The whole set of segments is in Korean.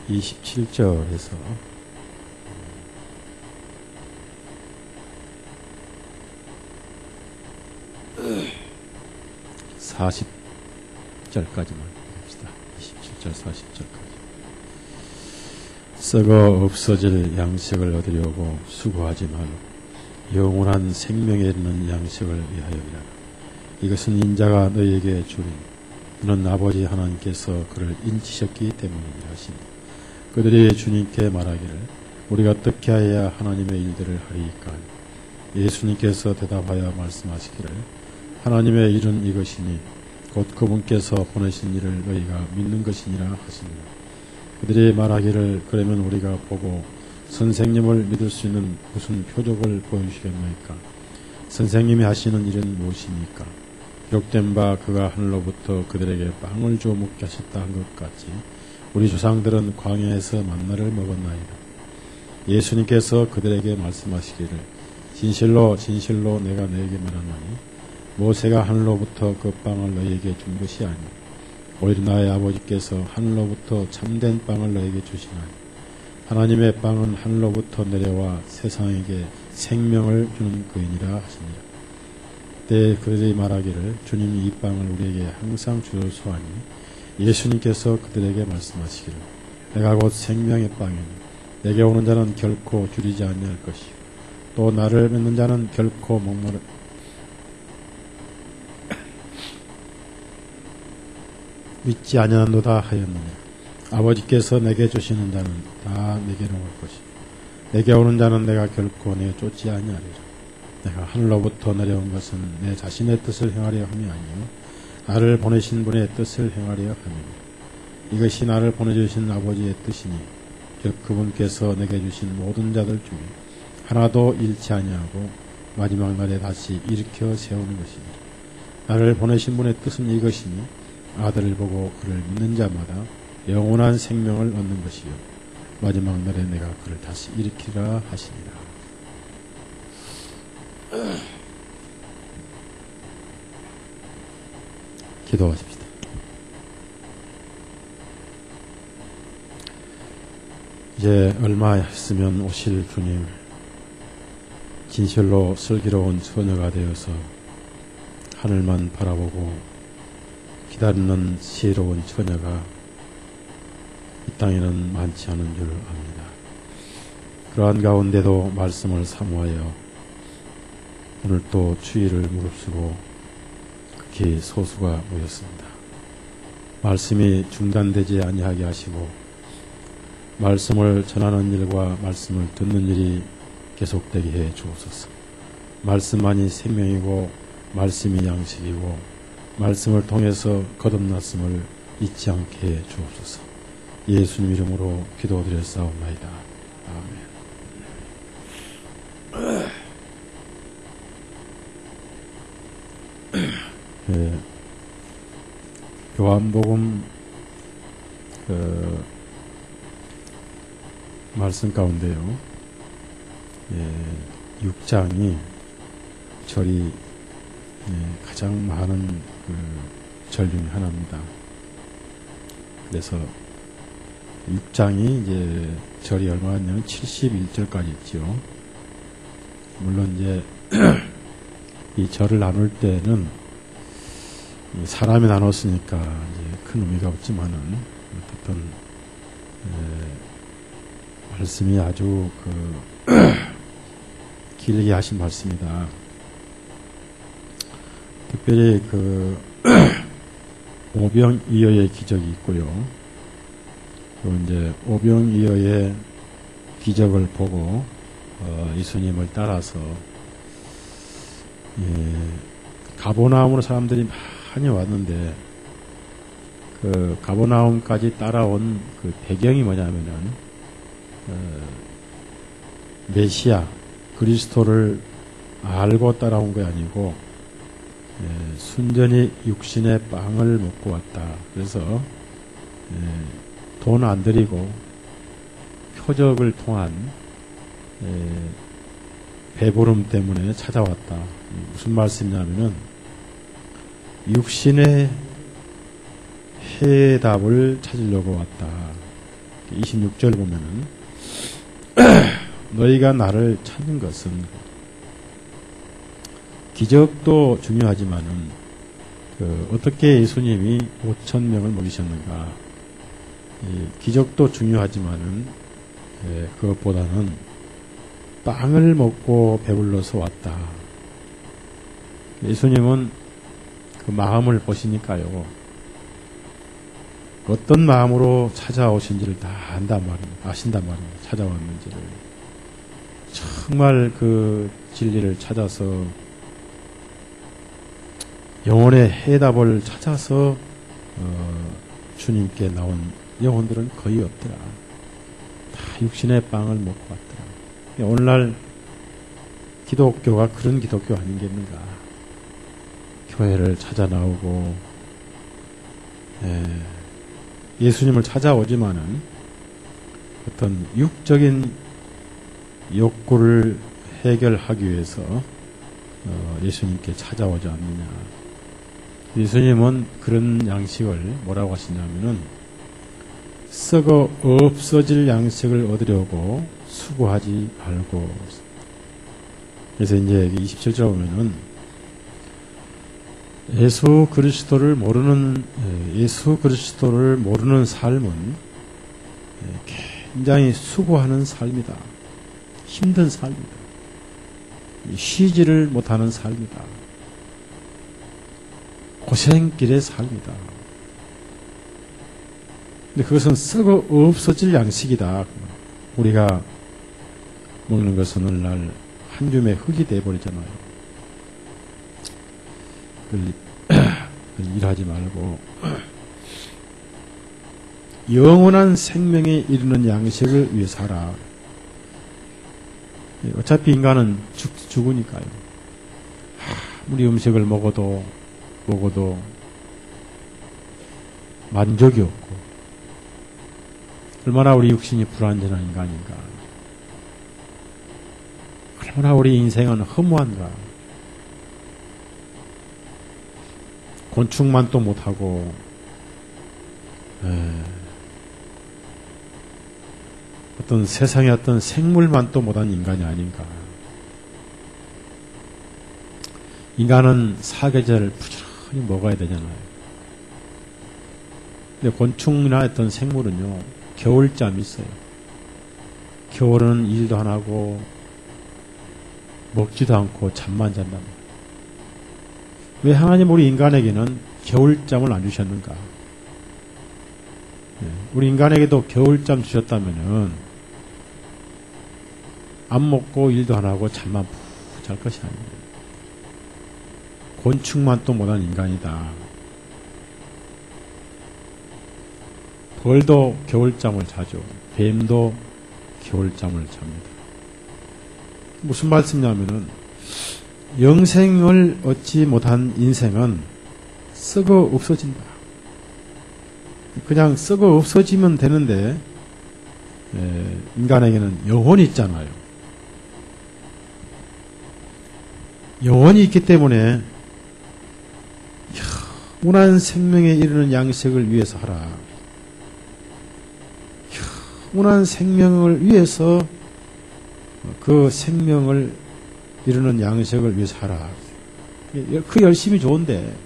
(27절에서) 40절까지만 봅시다. 27절 40절까지. 썩어 없어질 양식을 얻으려고 수고하지 말고 영원한 생명에 이르는 양식을 위하여이라. 이것은 인자가 너희에게 주리니 너는 아버지 하나님께서 그를 인치셨기 때문이라 하시니. 그들이 주님께 말하기를 우리가 어떻게 하여야 하나님의 일들을 하리이까. 예수님께서 대답하여 말씀하시기를 하나님의 일은 이것이니 곧 그분께서 보내신 일을 너희가 믿는 것이니라 하시니라. 그들이 말하기를 그러면 우리가 보고 선생님을 믿을 수 있는 무슨 표적을 보여주시겠나이까. 선생님이 하시는 일은 무엇입니까? 기록된 바 그가 하늘로부터 그들에게 빵을 주어 먹게 하셨다 한 것 같이 우리 조상들은 광야에서 만나를 먹었나이다. 예수님께서 그들에게 말씀하시기를 진실로 진실로 내가 너에게 말하노니 모세가 하늘로부터 그 빵을 너희에게 준 것이 아니오 오히려 나의 아버지께서 하늘로부터 참된 빵을 너희에게 주시나니 하나님의 빵은 하늘로부터 내려와 세상에게 생명을 주는 그이니라 하시니라. 그때 그들이 말하기를 주님이 이 빵을 우리에게 항상 주소서 하니 예수님께서 그들에게 말씀하시기를 내가 곧 생명의 빵이니 내게 오는 자는 결코 줄이지 아니할 것이요 또 나를 믿는 자는 결코 믿지 아니하노다 하였느냐. 아버지께서 내게 주시는 자는 다 내게로 올 것이요 내게 오는 자는 내가 결코 내게 쫓지 아니하리라. 내가 하늘로부터 내려온 것은 내 자신의 뜻을 행하려 함이 아니요 나를 보내신 분의 뜻을 행하려 함이니 이것이 나를 보내주신 아버지의 뜻이니 즉 그분께서 내게 주신 모든 자들 중에 하나도 잃지 아니하고 마지막 날에 다시 일으켜 세우는 것이니 나를 보내신 분의 뜻은 이것이니 아들을 보고 그를 믿는 자마다 영원한 생명을 얻는 것이요 마지막 날에 내가 그를 다시 일으키라 하시니라. 기도하십시다. 이제 얼마 있으면 오실 주님, 진실로 슬기로운 처녀가 되어서 하늘만 바라보고 기다리는 지혜로운 처녀가 이 땅에는 많지 않은 줄 압니다. 그러한 가운데도 말씀을 사모하여 오늘 또 주의를 무릅쓰고 극히 소수가 모였습니다. 말씀이 중단되지 아니하게 하시고 말씀을 전하는 일과 말씀을 듣는 일이 계속되게 해 주옵소서. 말씀만이 생명이고 말씀이 양식이고 말씀을 통해서 거듭났음을 잊지 않게 해 주옵소서. 예수님 이름으로 기도드렸사옵나이다. 아멘. 예, 요한복음 말씀 가운데요. 6장이 절이 가장 많은 절 중에 하나입니다. 그래서 6장이 이제 절이 얼마나 있냐면 71절까지 있죠. 물론 이제 이 절을 나눌 때는 사람이 나눴으니까 이제 큰 의미가 없지만은 어쨌든 말씀이 아주 길게 하신 말씀이다. 특별히 오병이어의 기적이 있고요. 또 이제 오병이어의 기적을 보고 예수님을 따라서 가버나움으로 사람들이 많이 왔는데 그 가버나움까지 따라온 그 배경이 뭐냐면은 메시아 그리스도를 알고 따라온 게 아니고 순전히 육신의 빵을 먹고 왔다. 그래서 돈 안 들이고 표적을 통한 배부름 때문에 찾아왔다. 무슨 말씀이냐면은 육신의 해답을 찾으려고 왔다. 26절 보면은 너희가 나를 찾는 것은 기적도 중요하지만은 어떻게 예수님이 5,000명을 먹이셨는가. 기적도 중요하지만은 그것보다는 빵을 먹고 배불러서 왔다. 예수님은 그 마음을 보시니까요. 어떤 마음으로 찾아오신지를 다 안단 말입니다. 아신단 말입니다. 찾아왔는지를. 정말 그 진리를 찾아서 영혼의 해답을 찾아서 주님께 나온 영혼들은 거의 없더라. 다 육신의 빵을 먹고 왔더라. 오늘날 기독교가 그런 기독교 아니겠는가. 교회를 찾아 나오고 예수님을 찾아오지만은 어떤 육적인 욕구를 해결하기 위해서 예수님께 찾아오지 않느냐. 예수님은 그런 양식을 뭐라고 하시냐면은 썩어 없어질 양식을 얻으려고 수고하지 말고. 그래서 이제 27절 보면은 예수 그리스도를 모르는 삶은 굉장히 수고하는 삶이다. 힘든 삶이다. 쉬지를 못하는 삶이다. 고생길의 삶이다. 근데 그것은 썩어 없어질 양식이다. 우리가 먹는 것은 오늘날 한 줌의 흙이 되어버리잖아요. 일하지 말고 영원한 생명에 이르는 양식을 위해 살아. 어차피 인간은 죽으니까요. 아무리 음식을 먹어도 만족이 없고 얼마나 우리 육신이 불완전한 인간인가. 얼마나 우리 인생은 허무한가. 곤충만도 못하고 어떤 세상의 어떤 생물만도 못한 인간이 아닌가. 인간은 사계절 부지런히 먹어야 되잖아요. 근데 곤충이나 어떤 생물은요, 겨울잠이 있어요. 겨울은 일도 안 하고 먹지도 않고 잠만 잔단 말이에요. 왜 하나님 우리 인간에게는 겨울잠을 안 주셨는가? 우리 인간에게도 겨울잠 주셨다면은 안 먹고 일도 안 하고 잠만 푹 잘 것이 아니에요. 곤충만 또 못한 인간이다. 벌도 겨울잠을 자죠. 뱀도 겨울잠을 잡니다. 무슨 말씀이냐면은 영생을 얻지 못한 인생은 썩어 없어진다. 그냥 썩어 없어지면 되는데 인간에게는 영혼이 있잖아요. 영혼이 있기 때문에 영원한 생명에 이르는 양식을 위해서 하라. 영원한 생명을 위해서 그 생명을 이루는 양식을 위해서 하라. 그 열심이 좋은데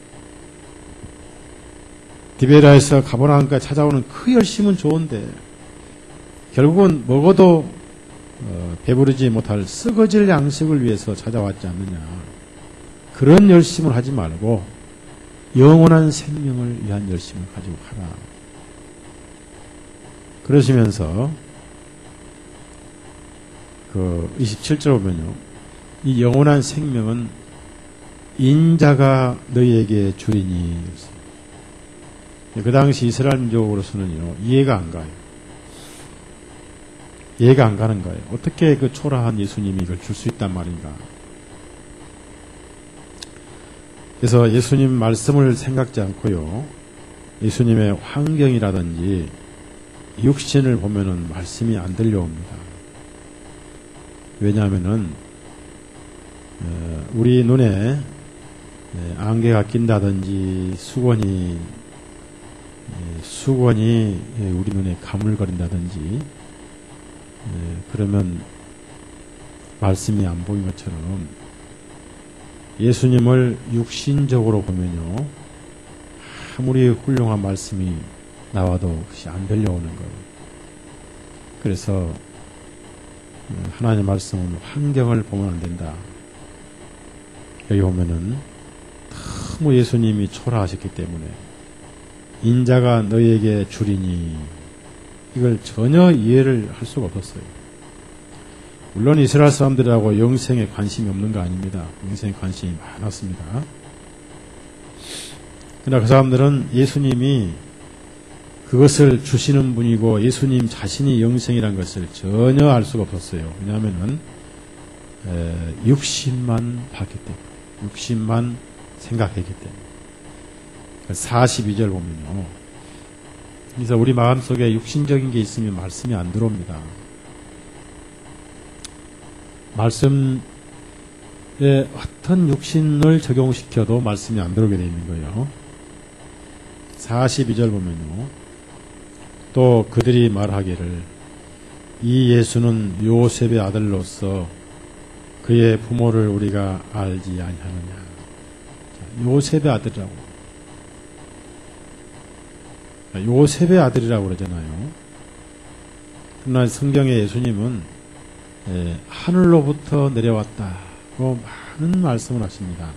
디베라에서 가버나움까지 찾아오는 그 열심은 좋은데 결국은 먹어도 배부르지 못할 썩어질 양식을 위해서 찾아왔지 않느냐. 그런 열심을 하지 말고 영원한 생명을 위한 열심을 가지고 하라. 그러시면서 그 27절 보면요. 이 영원한 생명은 인자가 너희에게 주리니. 그 당시 이스라엘 민족으로서는요, 이해가 안 가요. 이해가 안 가는 거예요. 어떻게 그 초라한 예수님이 이걸 줄 수 있단 말인가. 그래서 예수님 말씀을 생각지 않고요, 예수님의 환경이라든지 육신을 보면은 말씀이 안 들려옵니다. 왜냐하면은 우리 눈에 안개가 낀다든지 수건이 우리 눈에 가물거린다든지 그러면 말씀이 안 보인 것처럼 예수님을 육신적으로 보면요, 아무리 훌륭한 말씀이 나와도 그것이 안 들려오는 거예요. 그래서 하나님의 말씀은 환경을 보면 안 된다. 여기 보면은 너무 예수님이 초라하셨기 때문에 인자가 너희에게 주리니 이걸 전혀 이해를 할 수가 없었어요. 물론 이스라엘 사람들하고 영생에 관심이 없는 거 아닙니다. 영생에 관심이 많았습니다. 그러나 그 사람들은 예수님이 그것을 주시는 분이고 예수님 자신이 영생이라는 것을 전혀 알 수가 없었어요. 왜냐하면 육신만 봤기 때문에, 육신만 생각했기 때문에. 42절 보면요, 그래서 우리 마음속에 육신적인 게 있으면 말씀이 안 들어옵니다. 말씀에 어떤 육신을 적용시켜도 말씀이 안 들어오게 되어 있는 거예요. 42절 보면요, 또 그들이 말하기를 이 예수는 요셉의 아들로서 그의 부모를 우리가 알지 아니하느냐. 요셉의 아들이라고. 요셉의 아들이라고 그러잖아요. 그러나 성경의 예수님은 하늘로부터 내려왔다고 많은 말씀을 하십니다.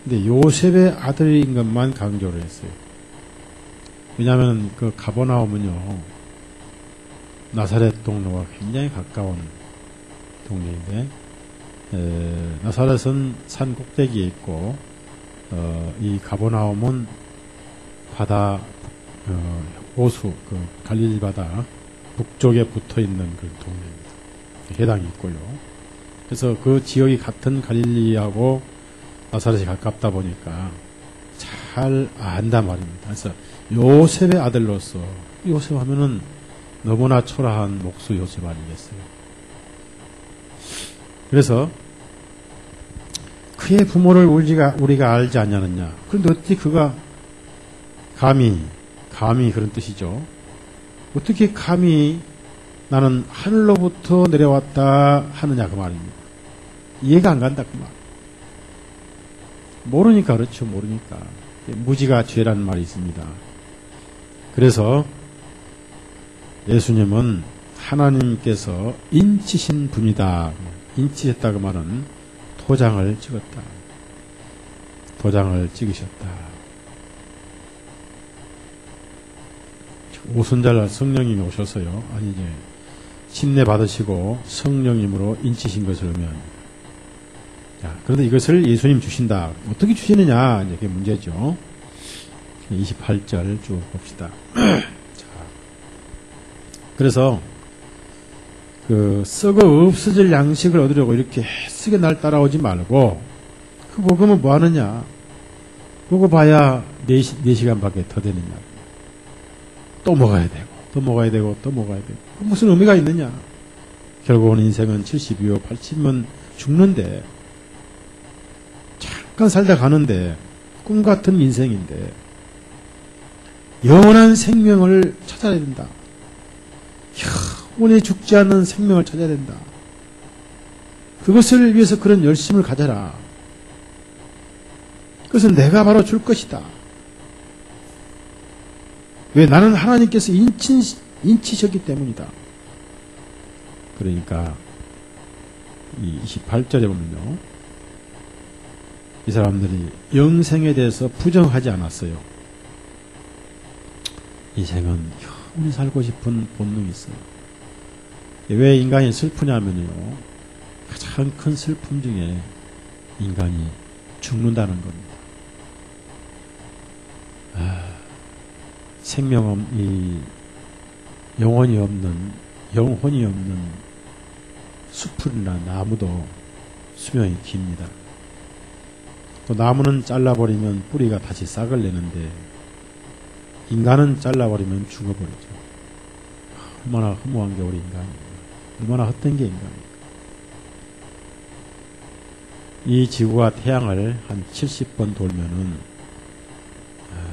근데 요셉의 아들인 것만 강조를 했어요. 왜냐하면 그 가버나움은요, 나사렛 동네와 굉장히 가까운 동네인데, 나사렛은 산 꼭대기에 있고, 이 가버나움은 바다, 호수, 그 갈릴리 바다 북쪽에 붙어 있는 그 동네입니다. 해당이 있고요. 그래서 그 지역이 같은 갈릴리하고 나사렛이 가깝다 보니까 잘 안단 말입니다. 그래서 요셉의 아들로서, 요셉 하면은 너무나 초라한 목수 요셉 아니겠어요. 그래서 그의 부모를 우리가 알지 않냐느냐. 그런데 어떻게 그가 감히 그런 뜻이죠. 어떻게 감히 나는 하늘로부터 내려왔다 하느냐 그 말입니다. 이해가 안 간다 그 말. 모르니까 그렇죠. 모르니까. 무지가 죄라는 말이 있습니다. 그래서 예수님은 하나님께서 인치신 분이다. 인치했다 그 말은 도장을 찍었다. 도장을 찍으셨다. 오순절 성령님이 오셔서요. 아니 이제 침례 받으시고 성령님으로 인치신 것을 의미합니다. 자, 그런데 이것을 예수님 주신다. 어떻게 주시느냐? 이제 그게 문제죠. 28절 쭉 봅시다. 자, 그래서 그 썩어 없어질 양식을 얻으려고 이렇게 쓰게 날 따라오지 말고 그 먹으면 뭐 하느냐? 그거 봐야 4시간밖에 더 되느냐? 또 먹어야 되고 또 먹어야 되고 또 먹어야 되고 무슨 의미가 있느냐? 결국은 인생은 70이요 80은 죽는데 잠깐 살다 가는데 꿈같은 인생인데 영원한 생명을 찾아야 된다. 영원히 죽지 않는 생명을 찾아야 된다. 그것을 위해서 그런 열심을 가져라. 그것은 내가 바로 줄 것이다. 왜? 나는 하나님께서 인치셨기 때문이다. 그러니까 이 28절에 보면요, 이 사람들이 영생에 대해서 부정하지 않았어요. 인생은 영원히 살고 싶은 본능이 있어요. 왜 인간이 슬프냐면요, 가장 큰 슬픔 중에 인간이 죽는다는 겁니다. 생명이 영혼이 없는 숲이나 나무도 수명이 깁니다. 또 나무는 잘라버리면 뿌리가 다시 싹을 내는데 인간은 잘라버리면 죽어버리죠. 얼마나 허무한 게 우리 인간입니다. 얼마나 헛된 게 인간입니까? 이 지구가 태양을 한 70번 돌면은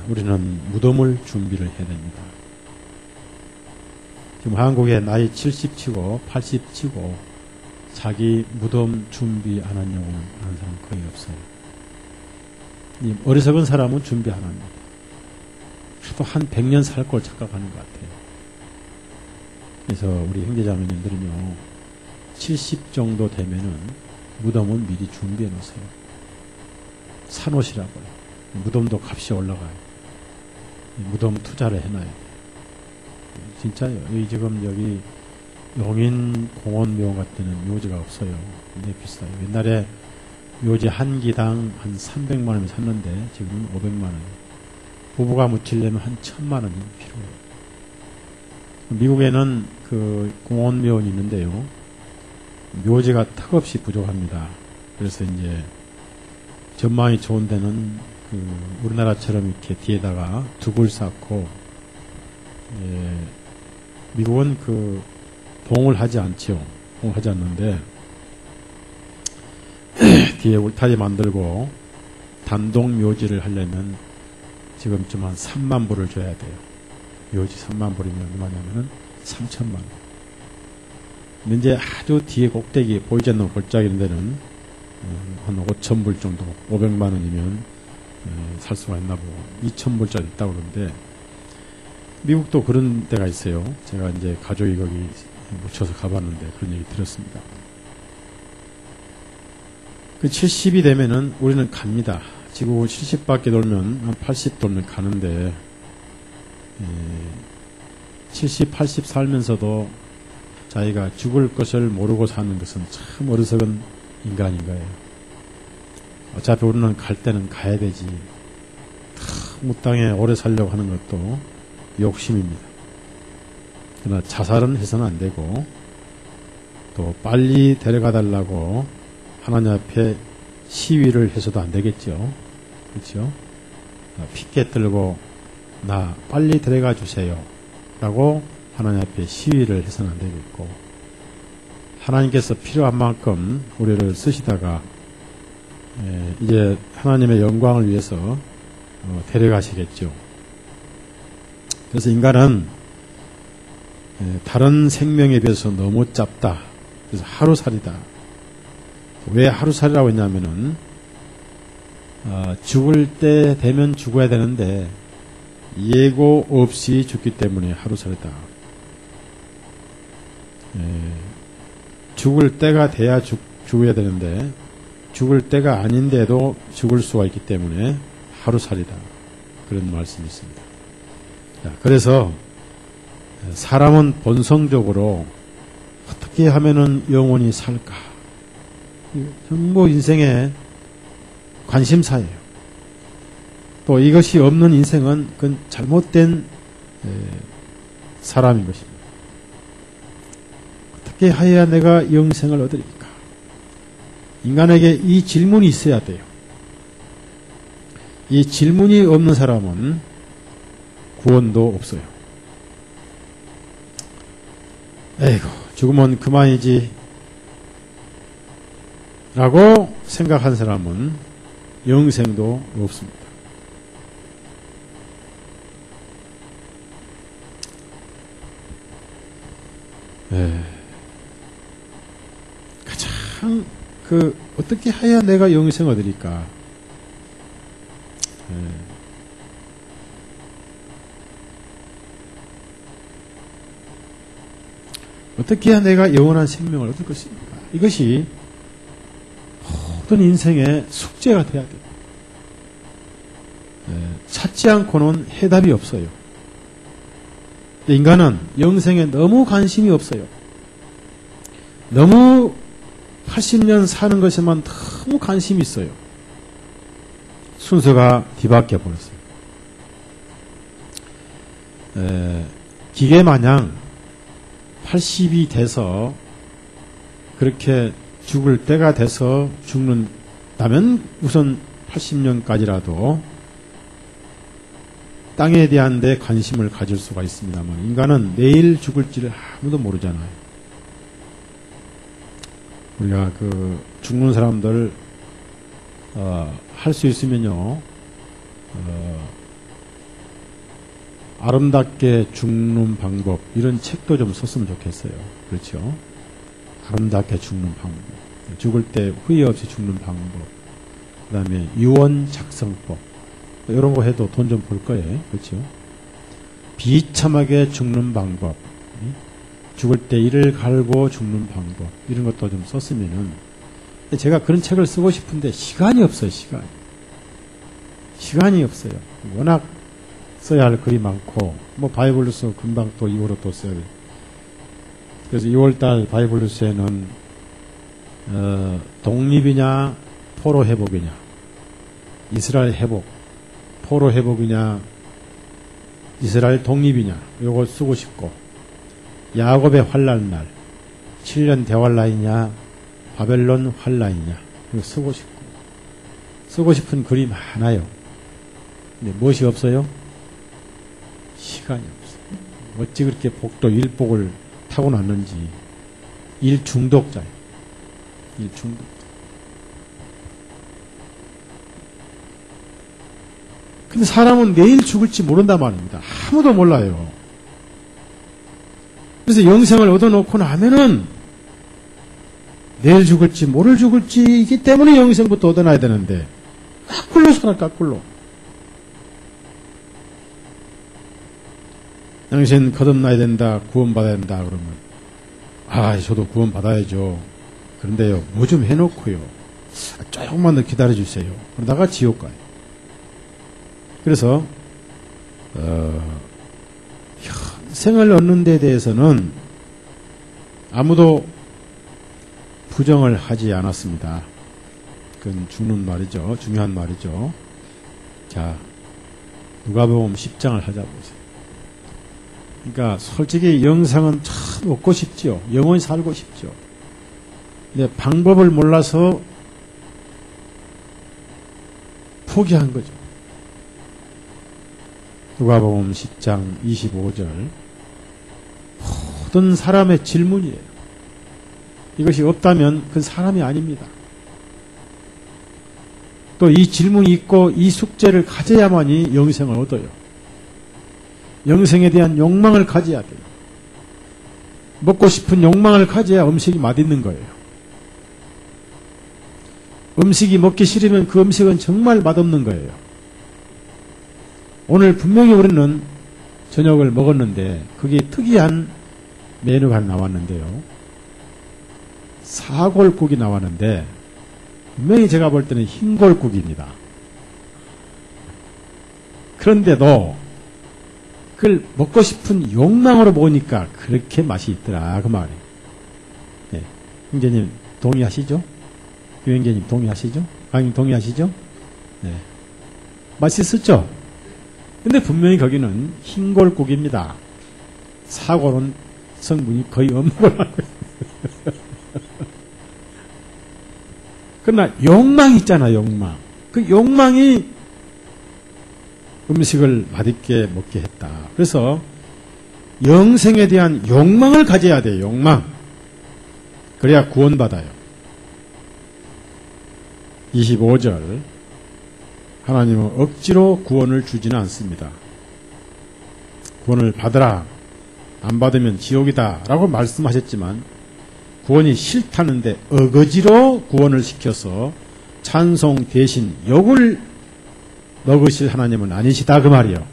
우리는 무덤을 준비를 해야 됩니다. 지금 한국에 나이 70 치고 80 치고 자기 무덤 준비 안 한 경우는 아는 사람 거의 없어요. 이 어리석은 사람은 준비 안 합니다. 그래도 한 100년 살 걸 착각하는 것 같아요. 그래서 우리 형제자매님들은요, 70 정도 되면은 무덤은 미리 준비해 놓으세요. 사놓으시라고요. 무덤도 값이 올라가요. 무덤 투자를 해놔야 돼요. 진짜요. 지금 여기 용인 공원묘 같은 데는 묘지가 없어요. 굉장히 비싸요. 옛날에 묘지 한 기당 한 300만 원에 샀는데 지금은 500만 원. 부부가 묻히려면 한 1000만 원이 필요해요. 미국에는 그 공원묘원이 있는데요. 묘지가 턱없이 부족합니다. 그래서 이제 전망이 좋은 데는 그 우리나라처럼 이렇게 뒤에다가 둑을 쌓고, 미국은 그 봉을 하지 않지요. 봉을 하지 않는데 뒤에 울타리 만들고 단독 묘지를 하려면 지금쯤 한 3만 불을 줘야 돼요. 묘지 3만 불이면 얼마냐면은 3천만 원. 근데 이제 아주 뒤에 꼭대기 보이지 않는 골짜기 있는 데는 한 5천 불 정도, 500만 원이면 살 수가 있나 보고 2천 불짜리 있다고 그러는데, 미국도 그런 데가 있어요. 제가 이제 가족이 거기 묻혀서 가봤는데 그런 얘기 들었습니다. 그 70이 되면은 우리는 갑니다. 지구 70바퀴 돌면 한 80 돌면 가는데, 70, 80 살면서도 자기가 죽을 것을 모르고 사는 것은 참 어리석은 인간인 거예요. 어차피 우리는 갈 때는 가야 되지. 이 땅에 오래 살려고 하는 것도 욕심입니다. 그러나 자살은 해서는 안 되고, 또 빨리 데려가 달라고 하나님 앞에 시위를 해서도 안 되겠죠. 그렇죠? 피켓 들고 나 빨리 데려가 주세요 라고 하나님 앞에 시위를 해서는 안 되겠고, 하나님께서 필요한 만큼 우리를 쓰시다가 이제 하나님의 영광을 위해서 데려가시겠죠. 그래서 인간은 다른 생명에 비해서 너무 짧다. 그래서 하루살이다. 왜 하루살이라고 했냐면은 죽을 때 되면 죽어야 되는데 예고 없이 죽기 때문에 하루살이다. 죽을 때가 돼야 죽어야 되는데 죽을 때가 아닌데도 죽을 수가 있기 때문에 하루살이다. 그런 말씀이 있습니다. 그래서 사람은 본성적으로 어떻게 하면은 영원히 살까? 전부 인생의 관심사예요. 또 이것이 없는 인생은 그건 잘못된 사람인 것입니다. 어떻게 해야 내가 영생을 얻으리까? 인간에게 이 질문이 있어야 돼요. 이 질문이 없는 사람은 구원도 없어요. 에이고, 죽으면 그만이지 라고 생각한 사람은 영생도 없습니다. 가장 어떻게 해야 내가 영생 얻으리까? 어떻게 해야 내가 영원한 생명을 얻을 것입니까? 이것이 모든 인생의 숙제가 돼야 돼요. 찾지 않고는 해답이 없어요. 인간은 영생에 너무 관심이 없어요. 너무 80년 사는 것에만 너무 관심이 있어요. 순서가 뒤바뀌어 버렸어요. 기계 마냥 80이 돼서 그렇게 죽을 때가 돼서 죽는다면 우선 80년까지라도 땅에 대한 데 관심을 가질 수가 있습니다만, 인간은 내일 죽을지를 아무도 모르잖아요. 우리가 죽는 사람들 할 수 있으면요, 아름답게 죽는 방법, 이런 책도 좀 썼으면 좋겠어요. 그렇죠? 아름답게 죽는 방법. 죽을 때 후회 없이 죽는 방법. 그 다음에 유언 작성법. 이런 거 해도 돈 좀 벌 거예요. 그렇죠? 비참하게 죽는 방법. 죽을 때 이를 갈고 죽는 방법. 이런 것도 좀 썼으면은, 제가 그런 책을 쓰고 싶은데 시간이 없어요. 시간이 없어요. 워낙 써야 할 글이 많고, 뭐 바이블루스 금방 또 2월로 또 써야 돼요. 그래서 2월달 바이블루스에는 독립이냐 포로 회복이냐, 이스라엘 회복, 포로 회복이냐 이스라엘 독립이냐, 요거 쓰고 싶고, 야곱의 환란날 7년 대환란이냐 바벨론 환란이냐, 이거 쓰고 싶은 글이 많아요. 근데 무엇이 없어요? 시간이 없어요. 어찌 그렇게 복도 일복을 타고났는지. 일중독자예요. 일중독자. 근데 사람은 내일 죽을지 모른단 말입니다. 아무도 몰라요. 그래서 영생을 얻어놓고 나면은 내일 죽을지 모레 죽을지이기 때문에 영생부터 얻어놔야 되는데, 까꿀로 살아, 까꿀로. 당신 거듭나야 된다, 구원받아야 된다 그러면, 저도 구원받아야죠. 그런데요, 뭐 좀 해놓고요, 조금만 더 기다려주세요. 그러다가 지옥 가요. 그래서 현생을 얻는 데 대해서는 아무도 부정을 하지 않았습니다. 그건 중요한 말이죠. 중요한 말이죠. 자, 누가복음 10장을 하자 보세요. 그러니까 솔직히 영생은 참 얻고 싶죠. 영원히 살고 싶죠. 근데 방법을 몰라서 포기한 거죠. 누가복음 10장 25절. 모든 사람의 질문이에요. 이것이 없다면 그건 사람이 아닙니다. 또 이 질문이 있고 이 숙제를 가져야만이 영생을 얻어요. 영생에 대한 욕망을 가져야 돼요. 먹고 싶은 욕망을 가져야 음식이 맛있는 거예요. 음식이 먹기 싫으면 그 음식은 정말 맛없는 거예요. 오늘 분명히 우리는 저녁을 먹었는데 그게 특이한 메뉴가 나왔는데요. 사골국이 나왔는데 분명히 제가 볼 때는 흰골국입니다. 그런데도 그걸 먹고 싶은 욕망으로 먹으니까 그렇게 맛이 있더라, 그 말이에요. 네. 형제님 동의하시죠? 유형제님 동의하시죠? 강님 동의하시죠? 네. 맛있었죠? 근데 분명히 거기는 흰골국입니다. 사골은 성분이 거의 없는 걸로 알고 있어요. 그러나 욕망이 있잖아, 욕망. 그 욕망이 음식을 맛있게 먹게 했다. 그래서 영생에 대한 욕망을 가져야 돼요, 욕망. 그래야 구원받아요. 25절. 하나님은 억지로 구원을 주지는 않습니다. 구원을 받으라. 안 받으면 지옥이다. 라고 말씀하셨지만 구원이 싫다는데 어거지로 구원을 시켜서 찬송 대신 욕을 먹으실 하나님은 아니시다, 그 말이에요.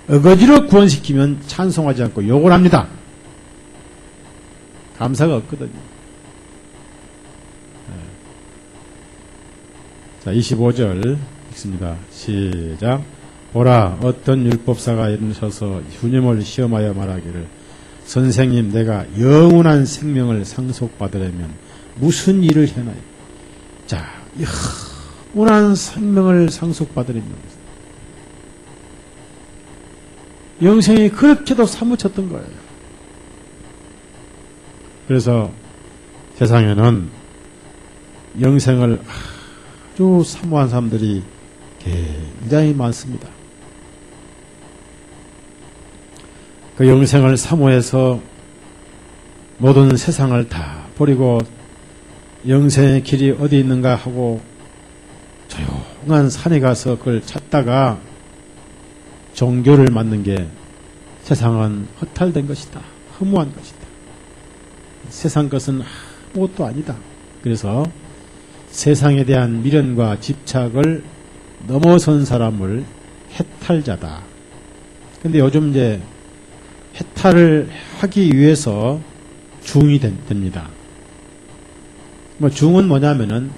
어거지로 구원시키면 찬송하지 않고 욕을 합니다. 감사가 없거든요. 자, 25절 읽습니다. 시작. 보라, 어떤 율법사가 일어서서 주님을 시험하여 말하기를, 선생님, 내가 영원한 생명을 상속받으려면 무슨 일을 해나요? 자, 영원한 생명을 상속받으려면 영생이 그렇게도 사무쳤던 거예요. 그래서 세상에는 영생을 아주 사모한 사람들이 굉장히 많습니다. 그 영생을 사모해서 모든 세상을 다 버리고 영생의 길이 어디 있는가 하고 조용한 산에 가서 그걸 찾다가 종교를 만든 게 세상은 허탈된 것이다. 허무한 것이다. 세상 것은 아무것도 아니다. 그래서 세상에 대한 미련과 집착을 넘어선 사람을 해탈자다. 근데 요즘 이제 해탈을 하기 위해서 중이 됩니다. 중은 뭐냐면은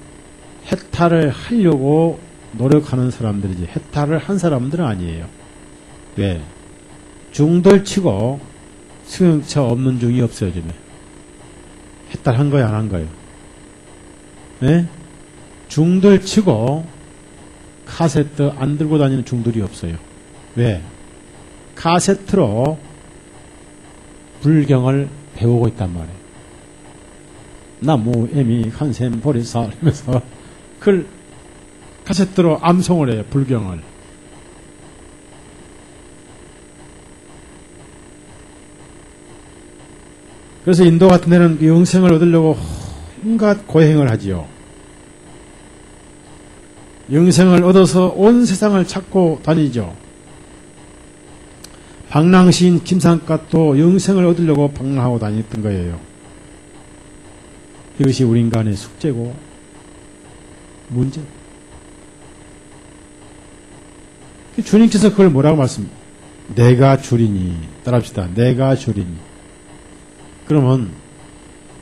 해탈을 하려고 노력하는 사람들이지 해탈을 한 사람들은 아니에요. 왜? 중들 치고 승용차 없는 중이 없어요, 요즘에. 해탈한 거야, 안 한 거예요? 네? 중들 치고 카세트 안 들고 다니는 중들이 없어요. 왜? 카세트로 불경을 배우고 있단 말이에요. 나무, 애미, 한샘, 보리사 이러면서 그걸 카세트로 암송을 해요. 불경을. 그래서 인도 같은 데는 영생을 얻으려고 온갖 고행을 하지요. 영생을 얻어서 온 세상을 찾고 다니죠. 방랑시인 김상갓도 영생을 얻으려고 방랑하고 다녔던 거예요. 이것이 우리 인간의 숙제고 문제. 주님께서 그걸 뭐라고 말씀합니까? 내가 주리니. 따라합시다. 내가 주리니. 그러면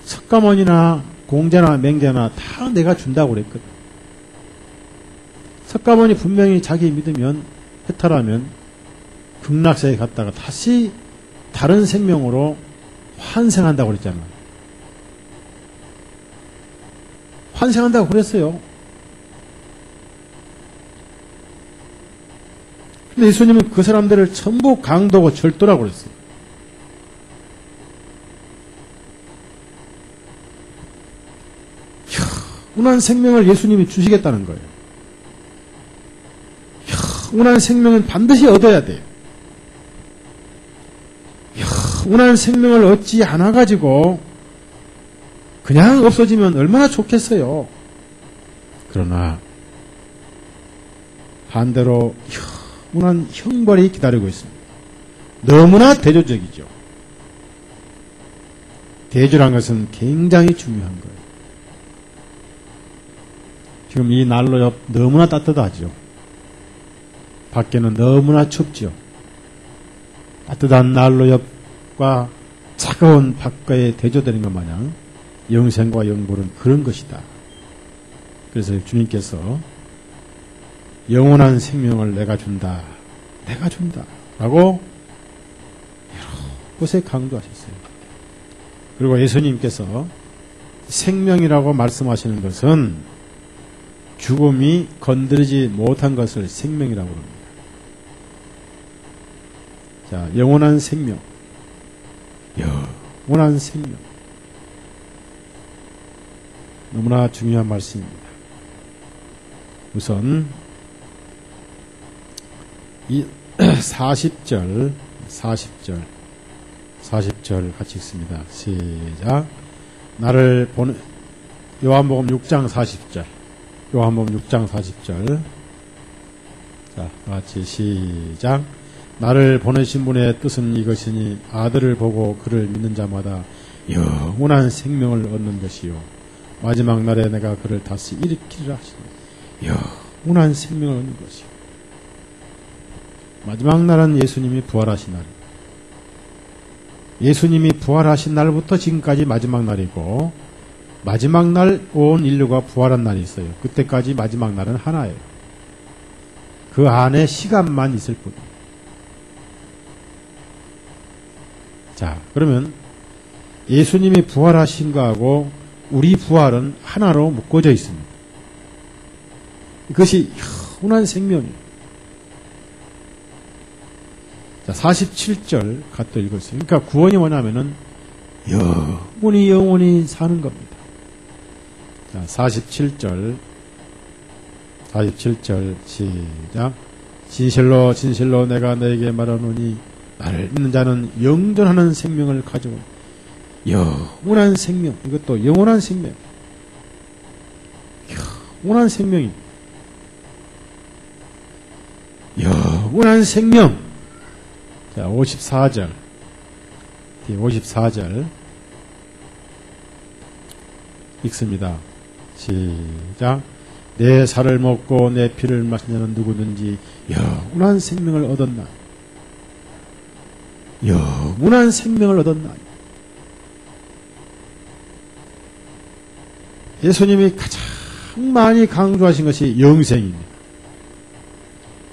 석가모니나 공자나 맹자나 다 내가 준다고 그랬거든. 석가모니 분명히 자기 믿으면 해탈하면 극락세에 갔다가 다시 다른 생명으로 환생한다고 그랬잖아. 환생한다고 그랬어요. 근데 예수님은 그 사람들을 전부 강도고 절도라고 그랬어요. 영원한 생명을 예수님이 주시겠다는 거예요. 영원한 생명은 반드시 얻어야 돼요. 영원한 생명을 얻지 않아가지고 그냥 없어지면 얼마나 좋겠어요. 그러나 반대로 영원한 형벌이 기다리고 있습니다. 너무나 대조적이죠. 대조란 것은 굉장히 중요한 거예요. 지금 이 난로 옆 너무나 따뜻하죠. 밖에는 너무나 춥죠. 따뜻한 난로 옆과 차가운 밖에 대조되는 것 마냥 영생과 영불은 그런 것이다. 그래서 주님께서 영원한 생명을 내가 준다. 내가 준다. 라고 여러 곳에 강조하셨어요. 그리고 예수님께서 생명이라고 말씀하시는 것은 죽음이 건드리지 못한 것을 생명이라고 합니다. 자, 영원한 생명. 영원한 생명. 너무나 중요한 말씀입니다. 우선 이 40절 같이 읽습니다. 시작. 나를 보내 요한복음 6장 40절. 요한복음 6장 40절. 자, 같이 시작. 나를 보내신 분의 뜻은 이것이니 아들을 보고 그를 믿는 자마다 영원한 생명을 얻는 것이요 마지막 날에 내가 그를 다시 일으키리라 하시니 영원한 생명을 얻는 것이요. 마지막 날은 예수님이 부활하신 날. 예수님이 부활하신 날부터 지금까지 마지막 날이고 마지막 날 온 인류가 부활한 날이 있어요. 그때까지 마지막 날은 하나예요. 그 안에 시간만 있을 뿐. 자, 그러면 예수님이 부활하신 거하고 우리 부활은 하나로 묶어져 있습니다. 그것이 영원한 생명이에요. 자, 47절 갖다 읽었어요. 그러니까 구원이 뭐냐면은 영원히 사는 겁니다. 자, 47절 시작. 진실로 진실로 내가 너에게 말하노니 나를 믿는 자는 영존하는 생명을 가지고 영원한 생명. 이것도 영원한 생명. 영원한 생명입니다. 영원한 생명. 자, 54절. 54절. 읽습니다. 시작. 내 살을 먹고 내 피를 마신 자는 누구든지 영원한 생명을 얻었나. 영원한 생명을 얻었나. 예수님이 가장 많이 강조하신 것이 영생입니다.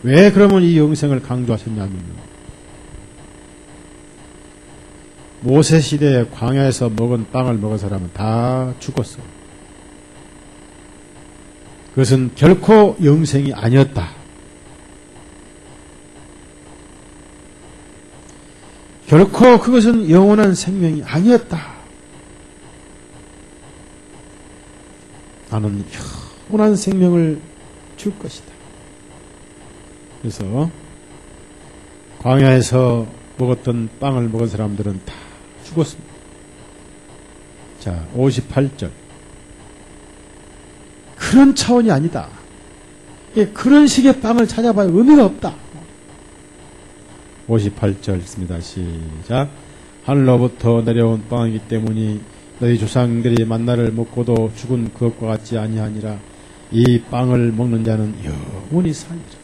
왜 그러면 이 영생을 강조하셨냐면 모세 시대에 광야에서 먹은 빵을 먹은 사람은 다 죽었어요. 그것은 결코 영생이 아니었다. 결코 그것은 영원한 생명이 아니었다. 나는 영원한 생명을 줄 것이다. 그래서 광야에서 먹었던 빵을 먹은 사람들은 다 죽었습니다. 자, 58절. 그런 차원이 아니다. 그런 식의 빵을 찾아봐야 의미가 없다. 58절 있습니다. 시작. 하늘로부터 내려온 빵이기 때문에 너희 조상들이 만나를 먹고도 죽은 그것과 같지 아니하니라. 이 빵을 먹는 자는 영원히 살리라.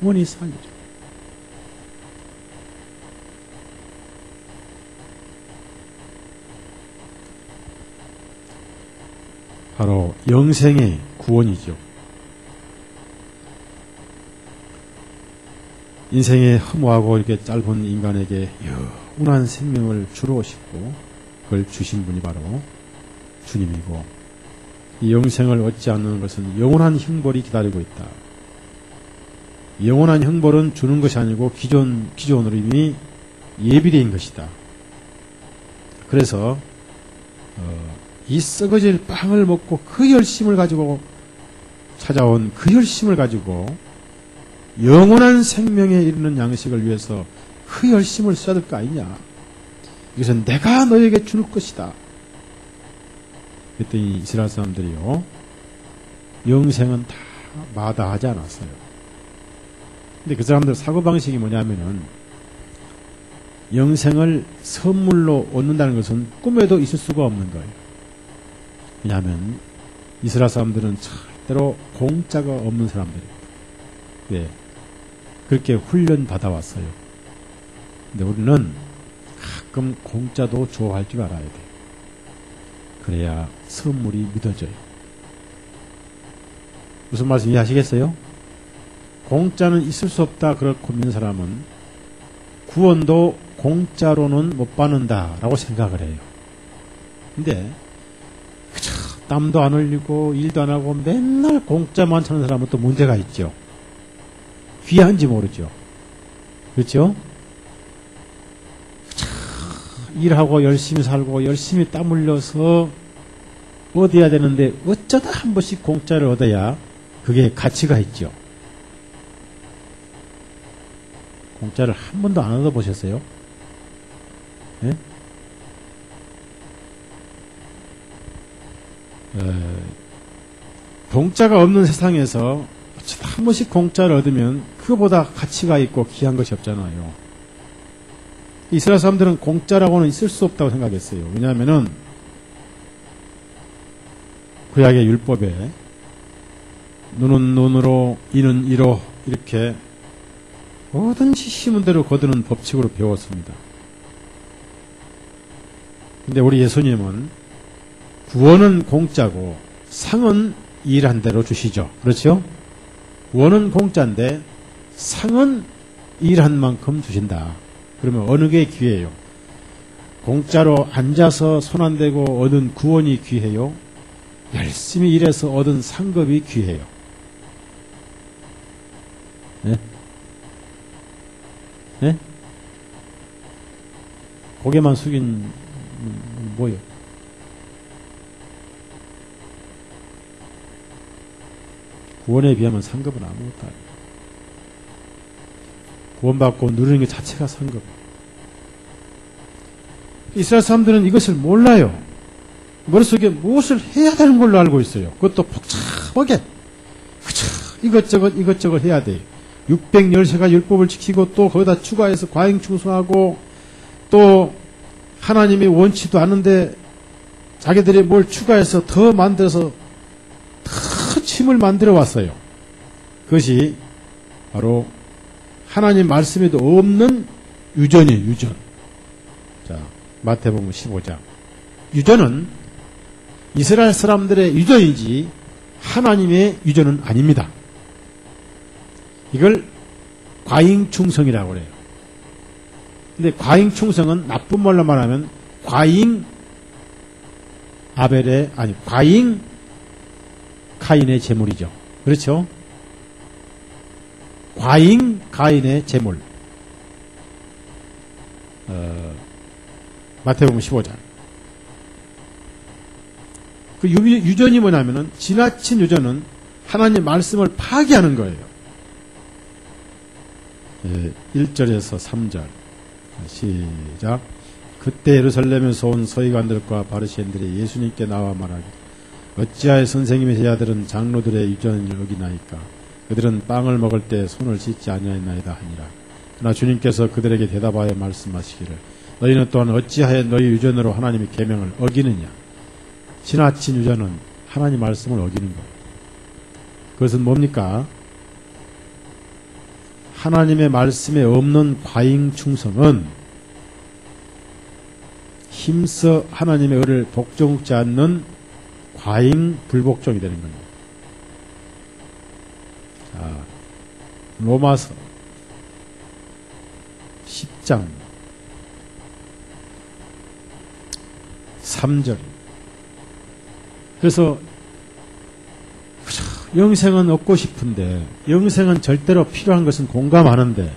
영원히 살리라. 바로 영생의 구원이죠. 인생의 허무하고 이렇게 짧은 인간에게 영원한 생명을 주러 오시고 그걸 주신 분이 바로 주님이고, 이 영생을 얻지 않는 것은 영원한 형벌이 기다리고 있다. 영원한 형벌은 주는 것이 아니고 기존으로 이미 예비된 것이다. 그래서 이 썩어질 빵을 먹고 그 열심을 가지고 찾아온 그 열심을 가지고 영원한 생명에 이르는 양식을 위해서 그 열심을 써야 될 거 아니냐. 이것은 내가 너에게 줄 것이다. 그랬더니 이스라엘 사람들이요, 영생은 다 마다하지 않았어요. 근데 그 사람들 사고방식이 뭐냐면은 영생을 선물로 얻는다는 것은 꿈에도 있을 수가 없는 거예요. 왜냐하면 이스라엘 사람들은 절대로 공짜가 없는 사람들입니다. 네, 그렇게 훈련 받아왔어요. 근데 우리는 가끔 공짜도 좋아할 줄 알아야 돼. 그래야 선물이 믿어져요. 무슨 말씀 이해하시겠어요? 공짜는 있을 수 없다 그렇고 믿는 사람은 구원도 공짜로는 못 받는다라고 생각을 해요. 근데 그쵸, 땀도 안 흘리고 일도 안 하고 맨날 공짜만 찾는 사람은 또 문제가 있죠. 귀한지 모르죠. 그렇죠? 그쵸, 일하고 열심히 살고 열심히 땀 흘려서 얻어야 되는데 어쩌다 한 번씩 공짜를 얻어야 그게 가치가 있죠. 공짜를 한 번도 안 얻어보셨어요? 예? 공짜가 없는 세상에서 한 번씩 공짜를 얻으면 그거보다 가치가 있고 귀한 것이 없잖아요. 이스라엘 사람들은 공짜라고는 있을 수 없다고 생각했어요. 왜냐하면은 구약의 율법에 눈은 눈으로 이는 이로 이렇게 뭐든지 심은 대로 거두는 법칙으로 배웠습니다. 근데 우리 예수님은 구원은 공짜고 상은 일한 대로 주시죠. 그렇죠? 구원은 공짜인데 상은 일한 만큼 주신다. 그러면 어느 게 귀해요? 공짜로 앉아서 손 안 대고 얻은 구원이 귀해요? 열심히 일해서 얻은 상급이 귀해요? 네? 네? 고개만 숙인 뭐요? 구원에 비하면 상급은 아무것도 아니에요. 구원받고 누리는 것 자체가 상급. 이스라엘 사람들은 이것을 몰라요. 머릿속에 무엇을 해야 되는 걸로 알고 있어요. 그것도 복잡하게. 그쵸, 이것저것 해야 돼. 613가 율법을 지키고 또 거기다 추가해서 과잉충성하고 또 하나님이 원치도 않은데 자기들이 뭘 추가해서 더 만들어서 더 침을 만들어 왔어요. 그것이 바로 하나님 말씀에도 없는 유전이에요. 유전. 자, 마태복음 15장. 유전은 이스라엘 사람들의 유전이지 하나님의 유전은 아닙니다. 이걸 과잉충성이라고 그래요. 근데 과잉충성은 나쁜 말로 말하면 과잉 가인의 재물이죠. 그렇죠? 과잉 가인의 재물. 마태복음 15장. 그 유전이 뭐냐면은 지나친 유전은 하나님 말씀을 파기하는 거예요. 1절에서 3절 시작. 그때 예루살렘에서 온 서기관들과 바리새인들이 예수님께 나와 말하기 어찌하여 선생님의 제자들은 장로들의 유전을 어기나이까 그들은 빵을 먹을 때 손을 씻지 아니하였나이다 하니라. 그러나 주님께서 그들에게 대답하여 말씀하시기를 너희는 또한 어찌하여 너희 유전으로 하나님의 계명을 어기느냐. 지나친 유전은 하나님 말씀을 어기는 거예요. 그것은 뭡니까? 하나님의 말씀에 없는 과잉충성은 힘써 하나님의 의를 복종하지 않는 과잉 불복종이 되는 겁니다. 자, 로마서 10장 3절. 그래서 영생은 얻고 싶은데 영생은 절대로 필요한 것은 공감하는데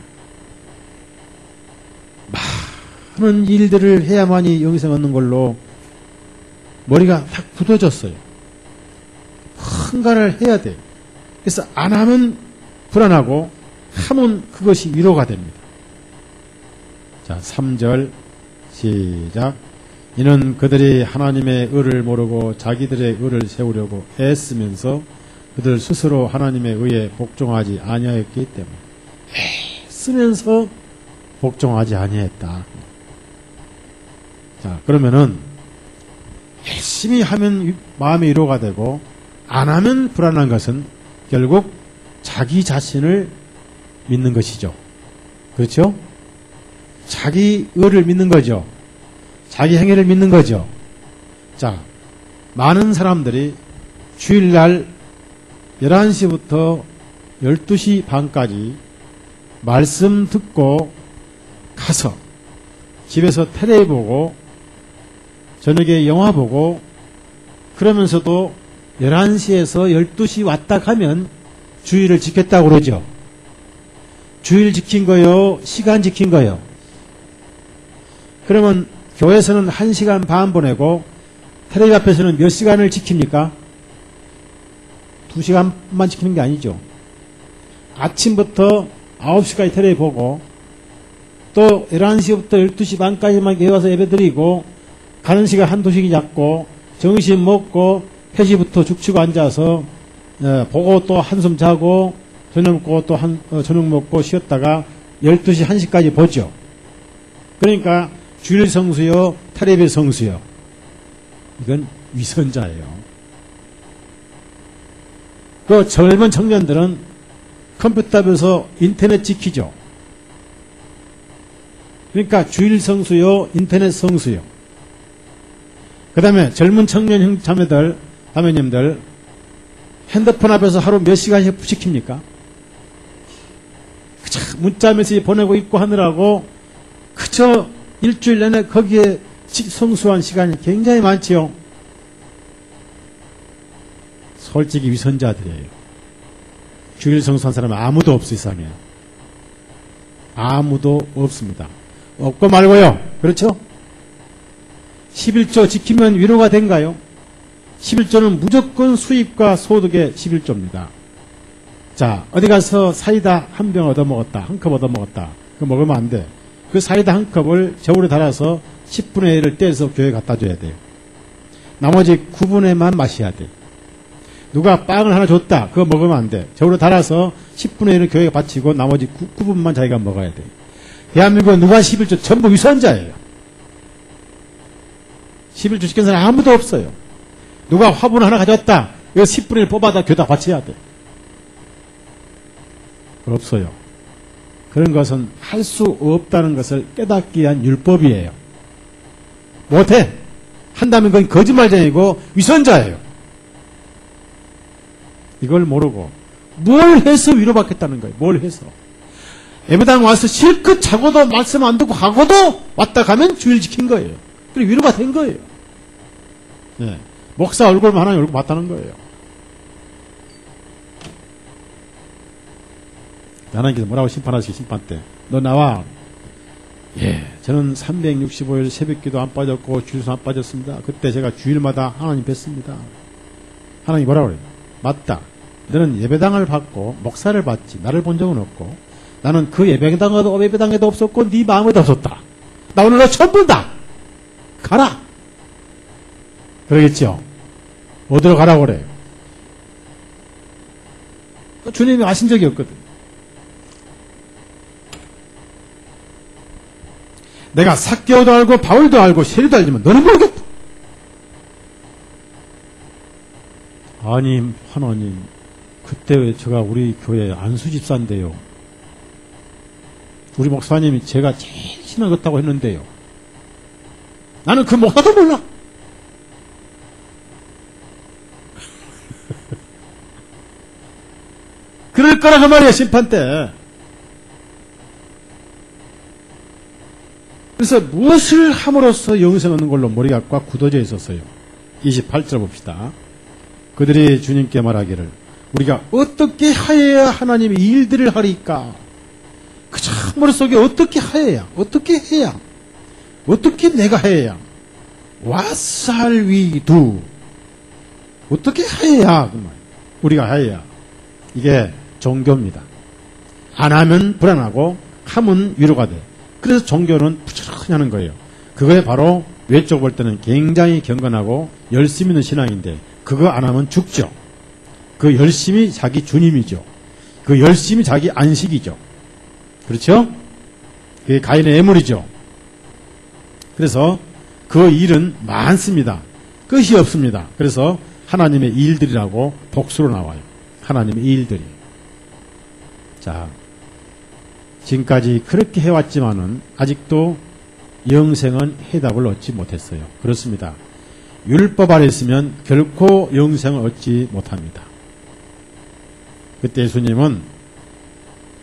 많은 일들을 해야만이 영생 얻는 걸로 머리가 탁 굳어졌어요. 뭔가를 해야 돼. 그래서 안 하면 불안하고 하면 그것이 위로가 됩니다. 자, 3절 시작. 이는 그들이 하나님의 의를 모르고 자기들의 의를 세우려고 애쓰면서 그들 스스로 하나님의 의에 복종하지 아니하였기 때문에 애쓰면서 복종하지 아니했다. 자, 그러면은 열심히 하면 마음의 위로가 되고 안 하면 불안한 것은 결국 자기 자신을 믿는 것이죠. 그렇죠? 자기 의를 믿는 거죠. 자기 행위를 믿는 거죠. 자, 많은 사람들이 주일날 11시부터 12시 반까지 말씀 듣고 가서 집에서 텔레비 보고 저녁에 영화 보고 그러면서도 11시에서 12시 왔다 가면 주일을 지켰다고 그러죠. 주일 지킨 거요? 시간 지킨 거요? 그러면 교회에서는 1시간 반 보내고 텔레비 앞에서는 몇 시간을 지킵니까? 2시간만 지키는 게 아니죠. 아침부터 9시까지 텔레비 보고 또 11시부터 12시 반까지만 교회 와서 예배 드리고 가는 시간 한두 시간 잡고 점심 먹고 3시부터 죽치고 앉아서 보고 또 한숨 자고 저녁 먹고 또 저녁 먹고 쉬었다가 12시 1시까지 보죠. 그러니까 주일 성수요, 텔레비 성수요. 이건 위선자예요. 그 젊은 청년들은 컴퓨터 앞에서 인터넷 지키죠. 그러니까 주일 성수요, 인터넷 성수요. 그 다음에 젊은 청년 형, 자매들, 자매님들, 핸드폰 앞에서 하루 몇 시간씩 지킵니까? 그저 문자 메시지 보내고 있고 하느라고 그저 일주일 내내 거기에 성수한 시간이 굉장히 많지요. 솔직히 위선자들이에요. 주일 성수한 사람은 아무도 없어, 세상에. 아무도 없습니다. 없고 말고요. 그렇죠? 11조 지키면 위로가 된가요? 11조는 무조건 수입과 소득의 11조입니다. 자, 어디 가서 사이다 한 병 얻어먹었다. 한 컵 얻어먹었다. 그거 먹으면 안 돼. 그 사이다 한 컵을 저울에 달아서 10분의 1을 떼서 교회에 갖다 줘야 돼요. 나머지 9분의 1만 마셔야 돼. 누가 빵을 하나 줬다. 그거 먹으면 안 돼. 저으로 달아서 10분의 1은 교회가 바치고 나머지 9분만 자기가 먹어야 돼. 대한민국은 누가 11조 전부 위선자예요. 11조 시킨 사람 아무도 없어요. 누가 화분 하나 가져왔다. 이거 10분의 1 뽑아다 교회다 바쳐야 돼. 없어요. 그런 것은 할 수 없다는 것을 깨닫기 위한 율법이에요. 못해. 한다면 그건 거짓말쟁이고 위선자예요. 이걸 모르고 뭘 해서 위로받겠다는 거예요. 뭘 해서. 예배당 와서 실컷 자고도 말씀 안 듣고 가고도 왔다 가면 주일 지킨 거예요. 그리고 위로가 된 거예요. 네. 목사 얼굴만 하나님 얼굴 봤다는 거예요. 하나님께서 뭐라고 심판하시기 심판 때. 너 나와. 예, 저는 365일 새벽기도 안 빠졌고 주일도 안 빠졌습니다. 그때 제가 주일마다 하나님 뵀습니다. 하나님 뭐라고 그래요? 맞다. 너는 예배당을 받고 목사를 받지 나를 본 적은 없고 나는 그 예배당에도 없었고 네 마음에도 없었다. 나 오늘 너 처음 본다. 가라. 그러겠죠. 어디로 가라고 그래요? 주님이 아신 적이 없거든. 내가 삭개오도 알고 바울도 알고 세리도 알지만 너는 모르겠다. 아니 하나님 그때 왜 제가 우리 교회 안수집사인데요. 우리 목사님이 제가 제일 친한 것 같다고 했는데요. 나는 그 목사도 몰라. 그럴 거라고 말이야 심판 때. 그래서 무엇을 함으로써 영생 얻는 걸로 머리가 꽉 굳어져 있었어요. 28절 봅시다. 그들이 주님께 말하기를 우리가 어떻게 하여야 하나님의 일들을 하리까? 그 참 머릿속에 어떻게 하여야? 어떻게 해야? 어떻게 내가 해야? What shall we do? 어떻게 해야? 우리가 해야. 이게 종교입니다. 안 하면 불안하고 하면 위로가 돼. 그래서 종교는 부지런히 하는 거예요. 그거에 바로 외적 볼 때는 굉장히 경건하고 열심 있는 신앙인데 그거 안 하면 죽죠. 그 열심이 자기 주님이죠. 그 열심이 자기 안식이죠. 그렇죠? 그게 가인의 애물이죠. 그래서 그 일은 많습니다. 끝이 없습니다. 그래서 하나님의 일들이라고 복수로 나와요. 하나님의 일들이. 자, 지금까지 그렇게 해왔지만은 아직도 영생은 해답을 얻지 못했어요. 그렇습니다. 율법 아래 있으면 결코 영생을 얻지 못합니다. 그때 예수님은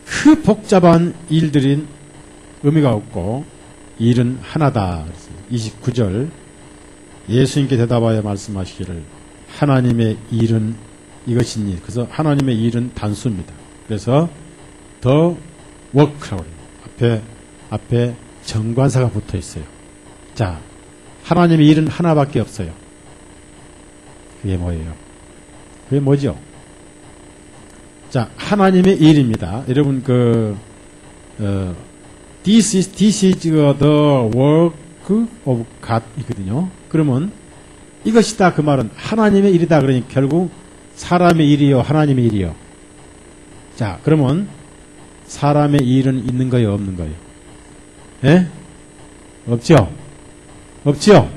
그 복잡한 일들인 의미가 없고 일은 하나다. 29절 예수님께 대답하여 말씀하시기를 하나님의 일은 이것이니. 그래서 하나님의 일은 단수입니다. 그래서 더 워크라고 해요. 앞에 정관사가 붙어 있어요. 자, 하나님의 일은 하나밖에 없어요. 그게 뭐예요? 그게 뭐죠? 자, 하나님의 일입니다. 여러분, this is the work of God 이거든요. 그러면 이것이다 그 말은 하나님의 일이다. 그러니 결국 사람의 일이요, 하나님의 일이요. 자, 그러면 사람의 일은 있는 거예요, 없는 거예요? 예? 없죠? 없죠?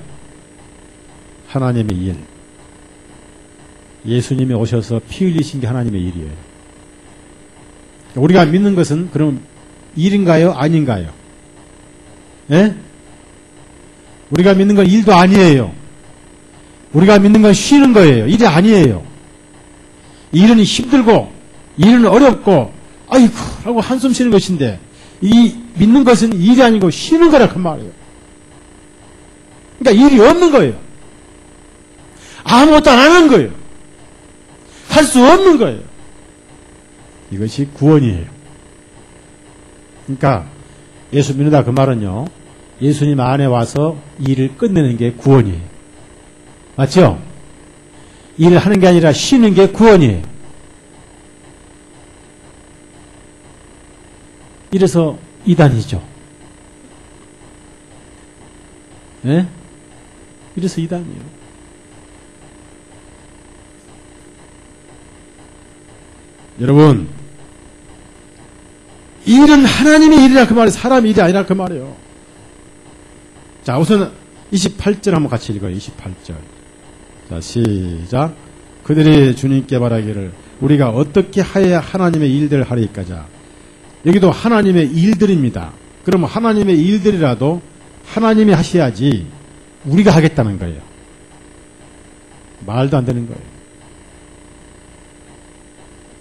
하나님의 일. 예수님이 오셔서 피 흘리신 게 하나님의 일이에요. 우리가 믿는 것은 그럼 일인가요? 아닌가요? 예? 우리가 믿는 건 일도 아니에요. 우리가 믿는 건 쉬는 거예요. 일이 아니에요. 일은 힘들고, 일은 어렵고, 아이고, 라고 한숨 쉬는 것인데, 이 믿는 것은 일이 아니고 쉬는 거라 그 말이에요. 그러니까 일이 없는 거예요. 아무것도 안 하는 거예요. 할 수 없는 거예요. 이것이 구원이에요. 그러니까 예수 믿는다 그 말은요, 예수님 안에 와서 일을 끝내는 게 구원이에요. 맞죠? 일을 하는 게 아니라 쉬는 게 구원이에요. 이래서 이단이죠. 네? 이래서 이단이에요. 여러분, 일은 하나님의 일이라 그 말이에요. 사람 일이 아니라 그 말이에요. 자, 우선 28절 한번 같이 읽어요. 28절. 자, 시작. 그들이 주님께 말하기를 우리가 어떻게 하여야 하나님의 일들을 하리까. 자, 여기도 하나님의 일들입니다. 그러면 하나님의 일들이라도 하나님이 하셔야지 우리가 하겠다는 거예요. 말도 안 되는 거예요.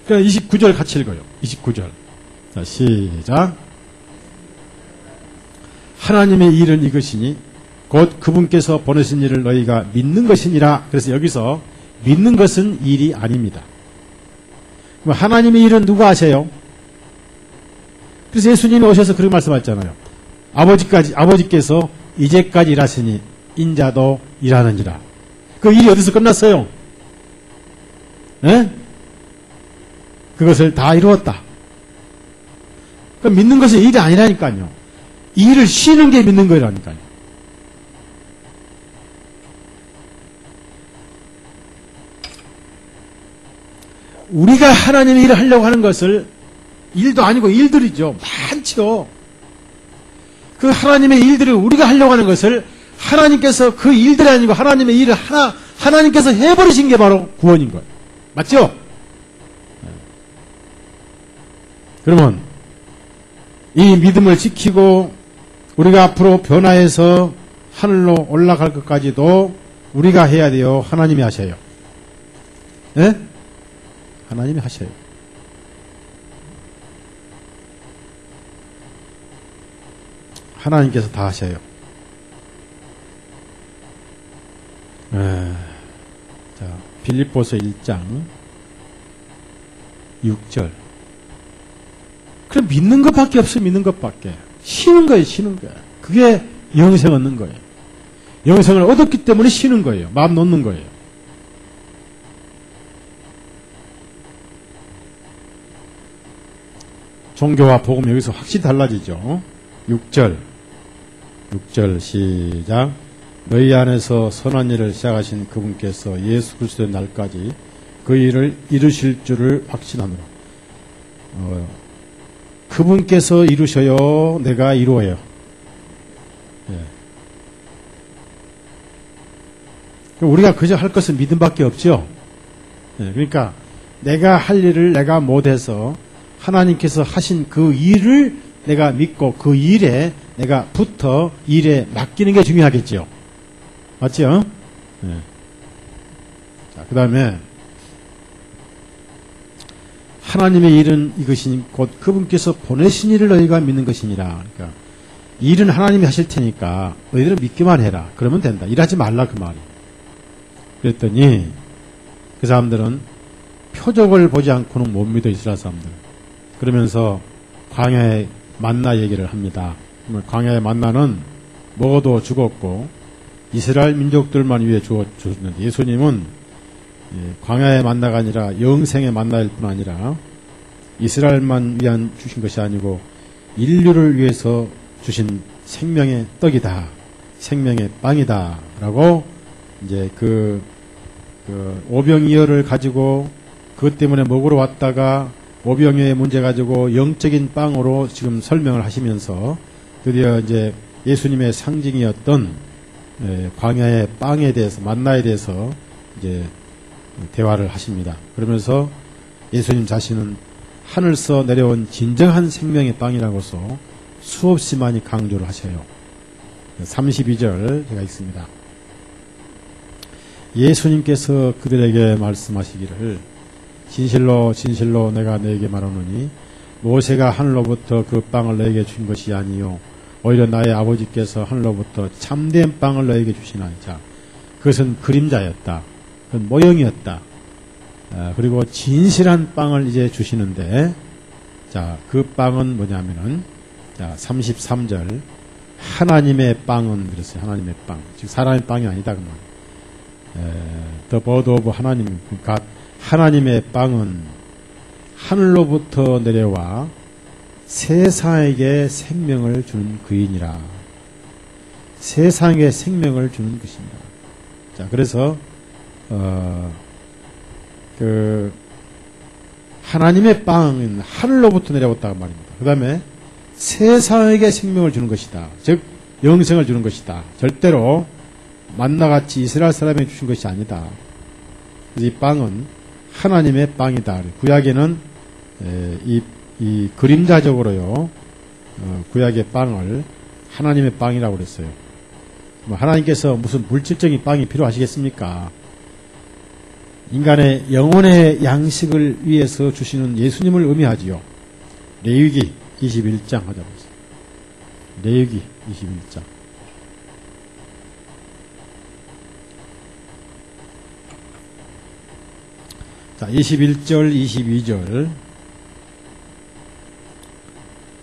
그러니까 29절 같이 읽어요. 29절. 자, 시작. 하나님의 일은 이것이니 곧 그분께서 보내신 일을 너희가 믿는 것이니라. 그래서 여기서 믿는 것은 일이 아닙니다. 그럼 하나님의 일은 누가 하세요? 그래서 예수님이 오셔서 그렇게 말씀하셨잖아요. 아버지께서 이제까지 일하시니 인자도 일하는지라. 그 일이 어디서 끝났어요? 에? 그것을 다 이루었다. 그러니까 믿는 것은 일이 아니라니까요. 일을 쉬는 게 믿는 거라니까요. 우리가 하나님의 일을 하려고 하는 것을 일도 아니고 일들이죠. 많죠. 그 하나님의 일들을 우리가 하려고 하는 것을 하나님께서 그 일들이 아니고 하나님의 일을 하나님께서 해버리신 게 바로 구원인 거예요. 맞죠? 그러면 이 믿음을 지키고 우리가 앞으로 변화해서 하늘로 올라갈 것까지도 우리가 해야 돼요. 하나님이 하셔요. 예? 하나님이 하셔요. 하나님께서 다 하셔요. 자, 빌립보서 1장 6절. 그럼 믿는 것밖에 없어요. 믿는 것밖에. 쉬는 거예요. 쉬는 거예요. 그게 영생 얻는 거예요. 영생을 얻었기 때문에 쉬는 거예요. 마음 놓는 거예요. 종교와 복음 여기서 확실히 달라지죠. 6절 시작. 너희 안에서 선한 일을 시작하신 그분께서 예수 그리스도의 날까지 그 일을 이루실 줄을 확신하노라. 그분께서 이루셔요. 내가 이루어요. 예. 우리가 그저 할 것은 믿음밖에 없죠. 예. 그러니까 내가 할 일을 내가 못해서 하나님께서 하신 그 일을 내가 믿고 그 일에 내가 붙어 일에 맡기는 게 중요하겠죠. 맞죠? 네. 자, 그 다음에 하나님의 일은 이것이니 곧 그분께서 보내신 일을 너희가 믿는 것이니라. 그러니까 일은 하나님이 하실 테니까 너희들은 믿기만 해라. 그러면 된다. 일하지 말라 그 말이. 그랬더니 그 사람들은 표적을 보지 않고는 못 믿어. 이스라엘 사람들. 그러면서 광야의 만나 얘기를 합니다. 광야의 만나는 먹어도 죽었고 이스라엘 민족들만 위해 주었는데 예수님은 광야의 만나가 아니라 영생의 만나일 뿐 아니라 이스라엘만 위한 주신 것이 아니고 인류를 위해서 주신 생명의 떡이다. 생명의 빵이다. 라고 이제 그 오병이어를 가지고 그것 때문에 먹으러 왔다가 오병이어의 문제 가지고 영적인 빵으로 지금 설명을 하시면서 드디어 이제 예수님의 상징이었던 광야의 빵에 대해서 만나에 대해서 이제 대화를 하십니다. 그러면서 예수님 자신은 하늘서 내려온 진정한 생명의 빵이라고서 수없이 많이 강조를 하셔요. 32절 제가 읽습니다. 예수님께서 그들에게 말씀하시기를 진실로 진실로 내가 너에게 말하노니 모세가 하늘로부터 그 빵을 너에게 준 것이 아니요 오히려 나의 아버지께서 하늘로부터 참된 빵을 너에게 주시나니. 자, 그것은 그림자였다. 그건 모형이었다. 그리고 진실한 빵을 이제 주시는데, 자, 그 빵은 뭐냐면은, 자, 33절. 하나님의 빵은 그랬어요. 하나님의 빵. 즉, 사람의 빵이 아니다. 그 말. The word of 하나님. 그러니까 하나님의 빵은 하늘로부터 내려와 세상에게 생명을 주는 그이니라. 세상에 생명을 주는 것입니다. 자, 그래서 하나님의 빵은 하늘로부터 내려왔다고 말입니다. 그 다음에 세상에게 생명을 주는 것이다. 즉 영생을 주는 것이다. 절대로 만나같이 이스라엘 사람에게 주신 것이 아니다. 그래서 이 빵은 하나님의 빵이다. 구약에는 이 그림자적으로요, 구약의 빵을 하나님의 빵이라고 그랬어요. 하나님께서 무슨 물질적인 빵이 필요하시겠습니까? 인간의 영혼의 양식을 위해서 주시는 예수님을 의미하지요. 레위기 21장 하자 보세요. 레위기 21장. 자, 21절, 22절.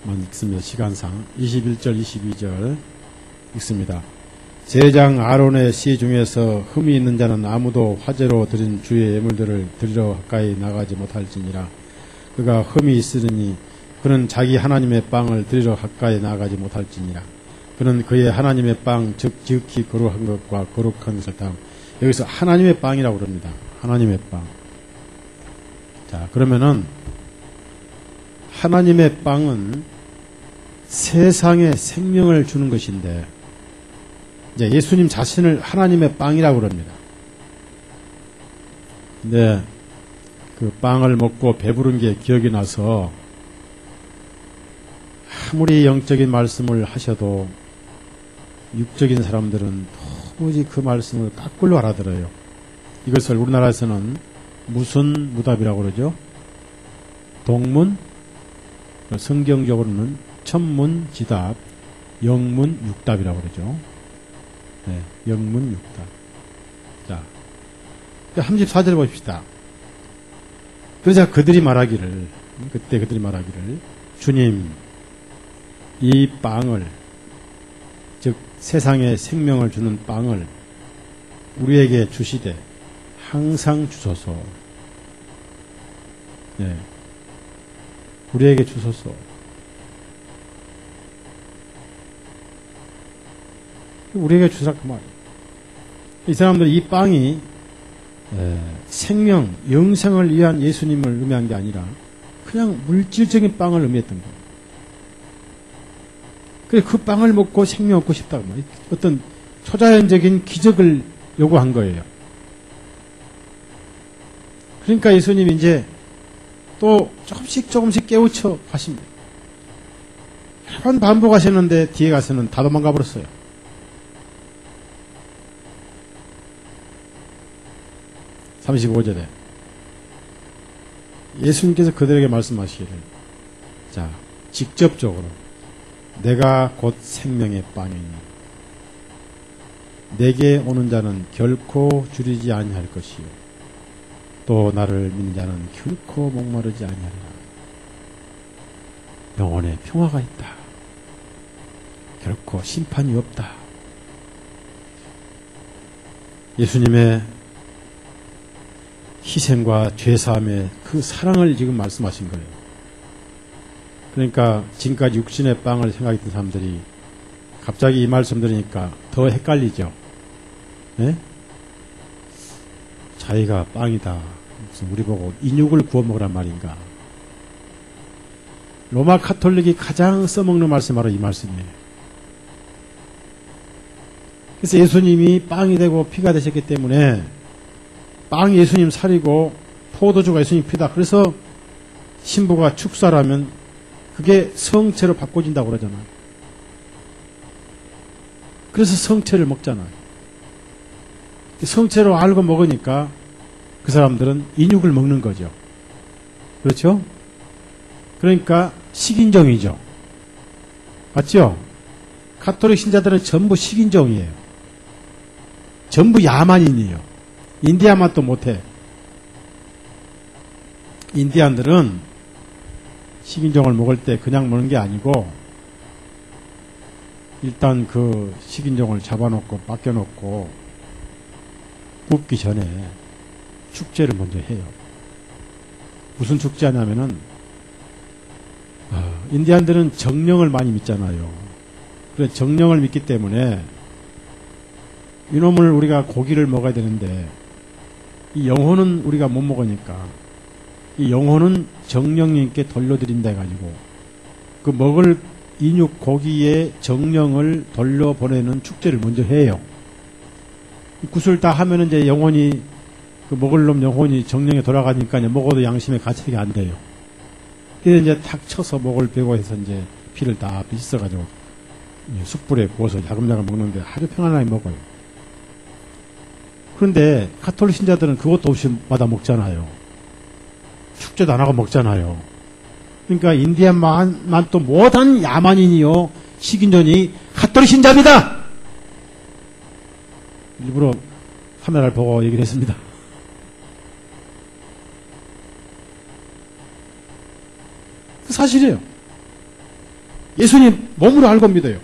만 읽습니다. 시간상. 21절, 22절 읽습니다. 제장 아론의 시 중에서 흠이 있는 자는 아무도 화제로 드린 주의 예물들을 드리러 가까이 나가지 못할지니라. 그가 흠이 있으니 그는 자기 하나님의 빵을 드리러 가까이 나가지 못할지니라. 그는 그의 하나님의 빵, 즉 지극히 거룩한 것과 거룩한 것을 다. 여기서 하나님의 빵이라고 그럽니다. 하나님의 빵. 자, 그러면은 하나님의 빵은 세상에 생명을 주는 것인데, 이제 예수님 자신을 하나님의 빵이라고 그럽니다. 근데 그 빵을 먹고 배부른 게 기억이 나서 아무리 영적인 말씀을 하셔도 육적인 사람들은 도무지 그 말씀을 까꿀로 알아들어요. 이것을 우리나라에서는 무슨 무답이라고 그러죠? 동문, 성경적으로는 천문지답, 영문육답이라고 그러죠. 네, 영문육답. 자, 34절 봅시다. 그러자 그들이 말하기를, 그때 그들이 말하기를, 주님, 이 빵을, 즉 세상에 생명을 주는 빵을 우리에게 주시되 항상 주소서. 네, 우리에게 주소서. 우리에게 주사 그 말이에요. 이 사람들 이 빵이 생명, 영생을 위한 예수님을 의미한 게 아니라 그냥 물질적인 빵을 의미했던 거예요. 그래서 그 빵을 먹고 생명 얻고 싶다고 말이에요. 어떤 초자연적인 기적을 요구한 거예요. 그러니까 예수님이 이제 또 조금씩 깨우쳐 가십니다. 여러 번 반복하셨는데 뒤에 가서는 다 도망가 버렸어요. (35절에) 예수님께서 그들에게 말씀하시기를, 자, 직접적으로 내가 곧 생명의 빵이니 내게 오는 자는 결코 줄이지 아니할 것이요 또 나를 믿는 자는 결코 목마르지 아니하리라. 영혼에 평화가 있다. 결코 심판이 없다. 예수님의 희생과 죄사함의 그 사랑을 지금 말씀하신 거예요. 그러니까 지금까지 육신의 빵을 생각했던 사람들이 갑자기 이 말씀 들으니까 더 헷갈리죠. 네? 자기가 빵이다. 무슨 우리 보고 인육을 구워 먹으란 말인가. 로마 카톨릭이 가장 써먹는 말씀 바로 이 말씀이에요. 그래서 예수님이 빵이 되고 피가 되셨기 때문에 빵이 예수님 살이고 포도주가 예수님 피다. 그래서 신부가 축사라면 그게 성체로 바꿔진다고 그러잖아요. 그래서 성체를 먹잖아요. 성체로 알고 먹으니까 그 사람들은 인육을 먹는 거죠. 그렇죠? 그러니까 식인종이죠. 맞죠? 가톨릭 신자들은 전부 식인종이에요. 전부 야만인이에요. 인디안만 또 못해. 인디안들은 식인종을 먹을 때 그냥 먹는 게 아니고 일단 그 식인종을 잡아놓고 맡겨놓고 굽기 전에 축제를 먼저 해요. 무슨 축제하냐면은 인디안들은 정령을 많이 믿잖아요. 그래서 정령을 믿기 때문에 이놈을 우리가 고기를 먹어야 되는데 이 영혼은 우리가 못 먹으니까 이 영혼은 정령님께 돌려드린다 해가지고 그 먹을 인육 고기의 정령을 돌려보내는 축제를 먼저 해요. 굿을 다 하면은 이제 영혼이 그 먹을 놈 영혼이 정령에 돌아가니까 이제 먹어도 양심에 가책이 안 돼요. 그래서 이제 탁 쳐서 목을 베고 해서 이제 피를 다 빗어가지고 숯불에 구워서 야금야금 먹는데 아주 평안하게 먹어요. 그런데 가톨릭 신자들은 그것도 없이 마다 먹잖아요. 축제도 안 하고 먹잖아요. 그러니까 인디안만 또 못한 야만인이요 식인종이 가톨릭 신자입니다. 일부러 카메라를 보고 얘기를 했습니다. 그 사실이에요. 예수님 몸으로 알고 믿어요.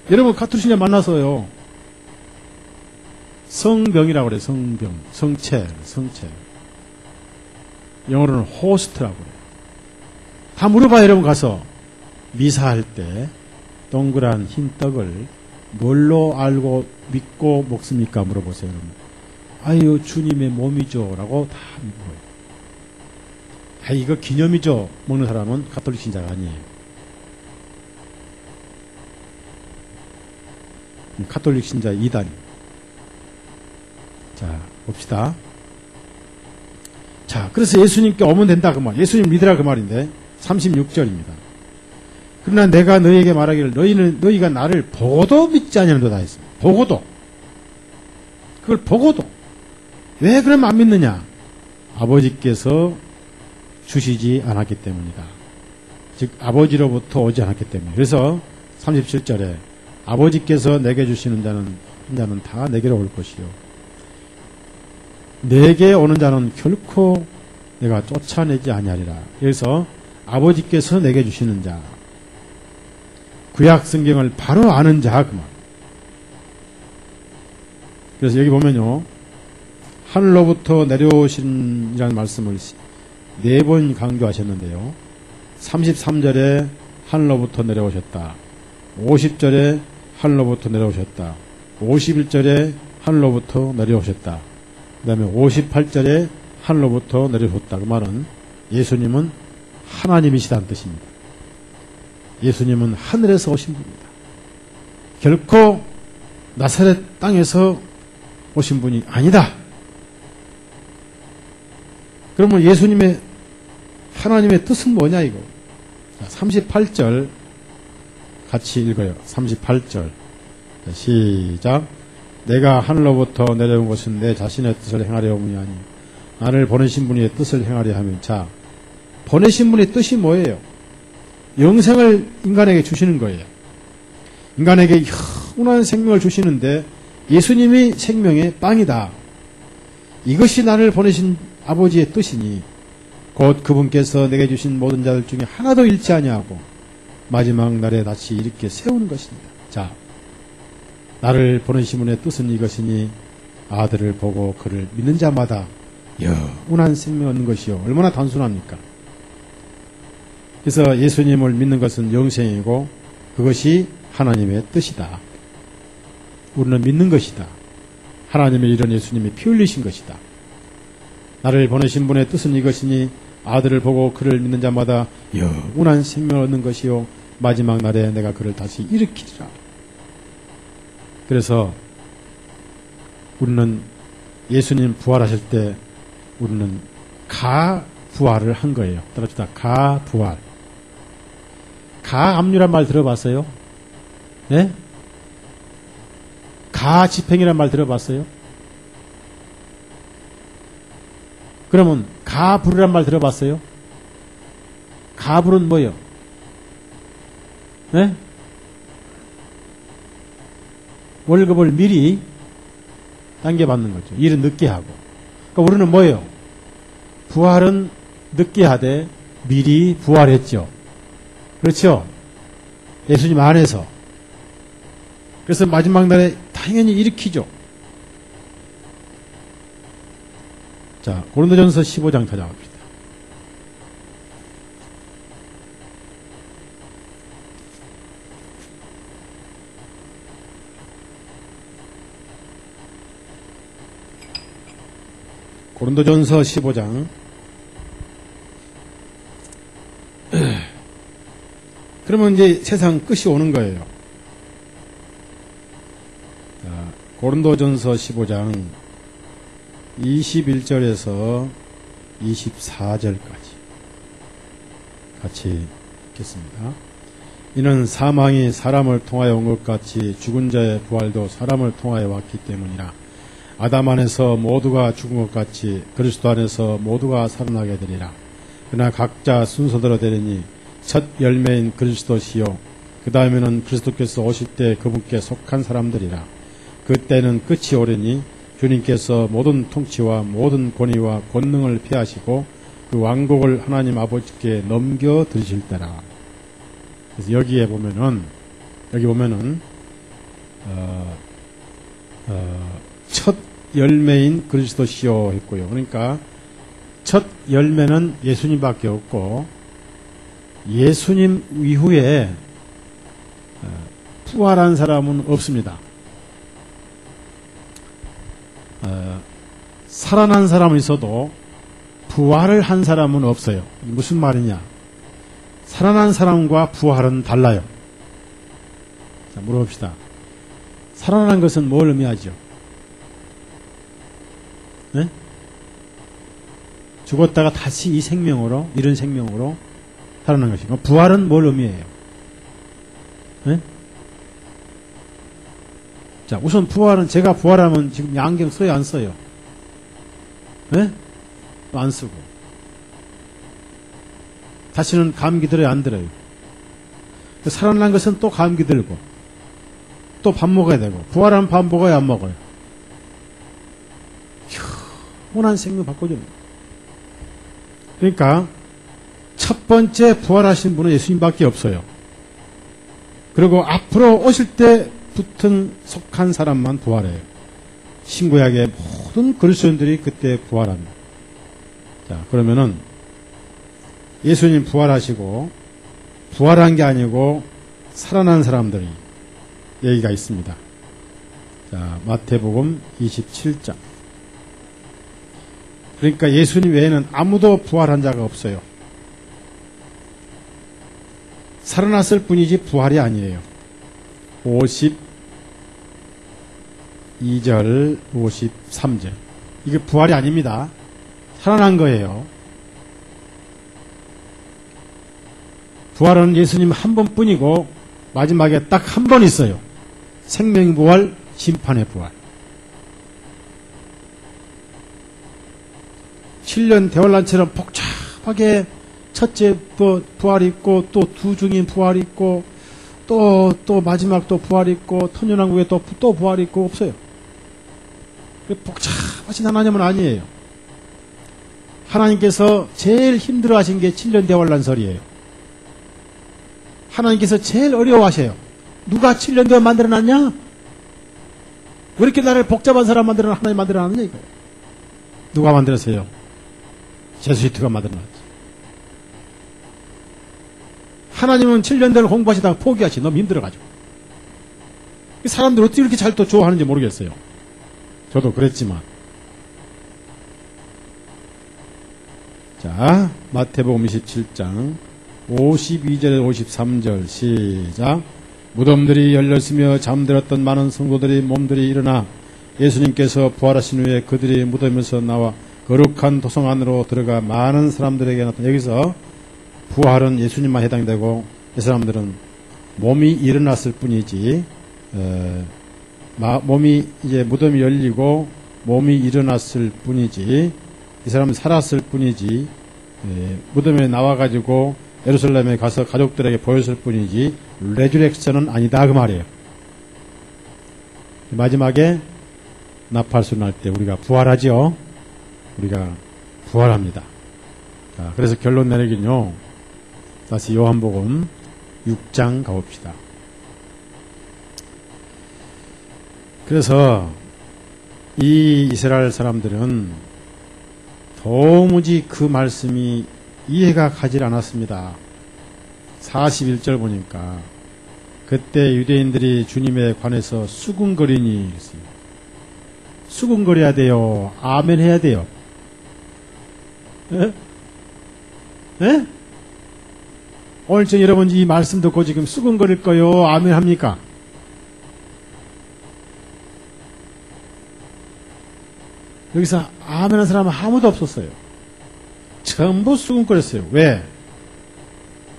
여러분 가톨릭 신자 만나서요. 성병이라고 그래요. 성병, 성체. 영어로는 호스트라고 그래요. 다 물어봐요. 여러분 가서 미사할 때 동그란 흰 떡을 뭘로 알고 믿고 먹습니까? 물어보세요. 여러분. 아유 주님의 몸이죠 라고 다 물어봐요. 아 이거 기념이죠. 먹는 사람은 가톨릭 신자가 아니에요. 가톨릭 신자 2단이. 자, 봅시다. 자, 그래서 예수님께 오면 된다 그 말. 예수님 믿으라 그 말인데 36절입니다. 그러나 내가 너희에게 말하기를 너희가 나를 보고도 믿지 아니하는도다 했습니다. 보고도. 그걸 보고도. 왜 그러면 안 믿느냐? 아버지께서 주시지 않았기 때문이다. 즉 아버지로부터 오지 않았기 때문에. 그래서 37절에 아버지께서 내게 주시는 자는 다 내게로 올 것이요. 내게 오는 자는 결코 내가 쫓아내지 아니하리라. 그래서 아버지께서 내게 주시는 자, 구약 성경을 바로 아는 자 그 말. 그래서 여기 보면요, 하늘로부터 내려오신이라는 말씀을 4번 강조하셨는데요. 33절에 하늘로부터 내려오셨다. 50절에 하늘로부터 내려오셨다. 51절에 하늘로부터 내려오셨다. 그 다음에 58절에 하늘로부터 내려오셨다. 그 말은 예수님은 하나님이시다는 뜻입니다. 예수님은 하늘에서 오신 분입니다. 결코 나사렛 땅에서 오신 분이 아니다. 그러면 예수님의 하나님의 뜻은 뭐냐 이거. 38절 같이 읽어요. 38절 시작. 내가 하늘로부터 내려온 것은 내 자신의 뜻을 행하려 함이 아니 나를 보내신 분의 뜻을 행하려 하면. 자, 보내신 분의 뜻이 뭐예요? 영생을 인간에게 주시는 거예요. 인간에게 영원한 생명을 주시는데 예수님이 생명의 빵이다. 이것이 나를 보내신 아버지의 뜻이니 곧 그분께서 내게 주신 모든 자들 중에 하나도 잃지 아니하고 마지막 날에 다시 이렇게 세우는 것입니다. 자, 나를 보내신 분의 뜻은 이것이니 아들을 보고 그를 믿는 자마다 영원한 생명을 얻는 것이요. 얼마나 단순합니까? 그래서 예수님을 믿는 것은 영생이고 그것이 하나님의 뜻이다. 우리는 믿는 것이다. 하나님의 이런 예수님이 피 흘리신 것이다. 나를 보내신 분의 뜻은 이것이니 아들을 보고 그를 믿는 자마다 영원한 생명을 얻는 것이요 마지막 날에 내가 그를 다시 일으키리라. 그래서 우리는 예수님 부활하실 때 우리는 가부활을 한 거예요. 따라합시다. 가부활. 가압류란 말 들어봤어요? 네? 가집행이란 말 들어봤어요? 그러면 가불이란 말 들어봤어요? 가불은 뭐예요? 네? 월급을 미리 당겨받는 거죠. 일은 늦게 하고. 그러니까 우리는 뭐예요? 부활은 늦게 하되 미리 부활했죠. 그렇죠? 예수님 안에서. 그래서 마지막 날에 당연히 일으키죠. 자, 고린도전서 15장 찾아갑시다. 고린도전서 15장 그러면 이제 세상 끝이 오는 거예요. 자, 고린도전서 15장 21절에서 24절까지 같이 읽겠습니다. 이는 사망이 사람을 통하여 온 것 같이 죽은 자의 부활도 사람을 통하여 왔기 때문이라. 아담 안에서 모두가 죽은 것 같이 그리스도 안에서 모두가 살아나게 되리라. 그러나 각자 순서대로 되리니 첫 열매인 그리스도시요 그 다음에는 그리스도께서 오실 때 그분께 속한 사람들이라. 그때는 끝이 오리니 주님께서 모든 통치와 모든 권위와 권능을 피하시고 그 왕국을 하나님 아버지께 넘겨드리실 때라. 그래서 여기 보면은 첫 열매인 그리스도시요 했고요. 그러니까 첫 열매는 예수님밖에 없고 예수님 이후에 부활한 사람은 없습니다. 살아난 사람은 있어도 부활을 한 사람은 없어요. 무슨 말이냐? 살아난 사람과 부활은 달라요. 자, 물어봅시다. 살아난 것은 뭘 의미하죠? 네? 죽었다가 다시 이 생명으로, 이런 생명으로 살아난 것이고, 부활은 뭘 의미해요? 네? 자, 우선 부활은, 제가 부활하면 지금 안경 써요, 안 써요? 네? 안 쓰고. 다시는 감기 들어요, 안 들어요? 살아난 것은 또 감기 들고, 또 밥 먹어야 되고, 부활하면 밥 먹어요, 안 먹어요? 영원한 생명 바꿔줘요. 그러니까, 첫 번째 부활하신 분은 예수님밖에 없어요. 그리고 앞으로 오실 때 붙은 속한 사람만 부활해요. 신구약의 모든 그리스도인들이 그때 부활합니다. 자, 그러면은 예수님 부활하시고 부활한 게 아니고 살아난 사람들이 얘기가 있습니다. 자, 마태복음 27장. 그러니까 예수님 외에는 아무도 부활한 자가 없어요. 살아났을 뿐이지 부활이 아니에요. 52절, 53절. 이게 부활이 아닙니다. 살아난 거예요. 부활은 예수님 한 번뿐이고 마지막에 딱 한 번 있어요. 생명 부활, 심판의 부활. 7년 대환란처럼 복잡하게 첫째 부활이 있고 또 두 중인 부활이 있고 또 마지막 또 부활이 있고 천년왕국에 또 부활이 있고 없어요. 복잡하신 하나님은 아니에요. 하나님께서 제일 힘들어하신 게 7년 대환란설이에요. 하나님께서 제일 어려워하셔요. 누가 7년 대환 만들어놨냐? 왜 이렇게 나를 복잡한 사람 만들어놨냐? 하나님 만들어놨느냐 이거예요. 누가 만들었어요? 제수이트가 만들어놨지. 하나님은 7년 대를 공부하시다가 포기하시. 너무 힘들어가지고. 사람들 어떻게 이렇게 잘 또 좋아하는지 모르겠어요. 저도 그랬지만. 자, 마태복음 27장 52절에 53절 시작. 무덤들이 열렸으며 잠들었던 많은 성도들이 몸들이 일어나 예수님께서 부활하신 후에 그들이 무덤에서 나와 거룩한 도성 안으로 들어가 많은 사람들에게 나타나. 여기서 부활은 예수님만 해당되고 이 사람들은 몸이 일어났을 뿐이지 몸이 이제 무덤이 열리고 몸이 일어났을 뿐이지 이 사람은 살았을 뿐이지 무덤에 나와가지고 예루살렘에 가서 가족들에게 보였을 뿐이지 레주렉션은 아니다 그 말이에요. 마지막에 나팔소리 날 때 우리가 부활하죠. 우리가 부활합니다. 자, 그래서 결론 내리긴요. 다시 요한복음 6장 가봅시다. 그래서 이 이스라엘 사람들은 도무지 그 말씀이 이해가 가지 않았습니다. 41절 보니까 그때 유대인들이 주님에 관해서 수군거리니 수군거려야 돼요. 아멘 해야 돼요. 에? 에? 오늘 저 여러분 이 말씀 듣고 지금 수근거릴 거요? 아멘 합니까? 여기서 아멘 하는 사람은 아무도 없었어요. 전부 수근거렸어요. 왜?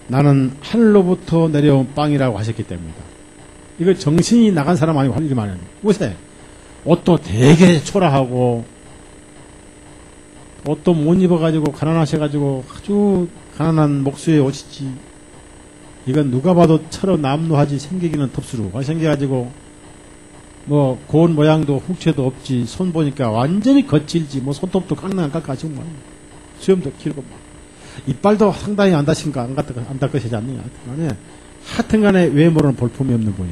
나는 하늘로부터 내려온 빵이라고 하셨기 때문이다. 이거 정신이 나간 사람 아니고 할 일만 해요. 옷에 옷도 되게 초라하고 옷도 못 입어가지고 가난하셔가지고 아주 가난한 목수의 옷이지. 이건 누가 봐도 철로 남루하지 생기기는 덥수로 생겨가지고 뭐 고운 모양도 훅채도 없지. 손 보니까 완전히 거칠지. 뭐 손톱도 깎나 깎아지고 뭐 수염도 길고 막 이빨도 상당히 안 닦으신가 안 닦으시지 않느냐. 하여튼간에 외모로는 볼품이 없는 분이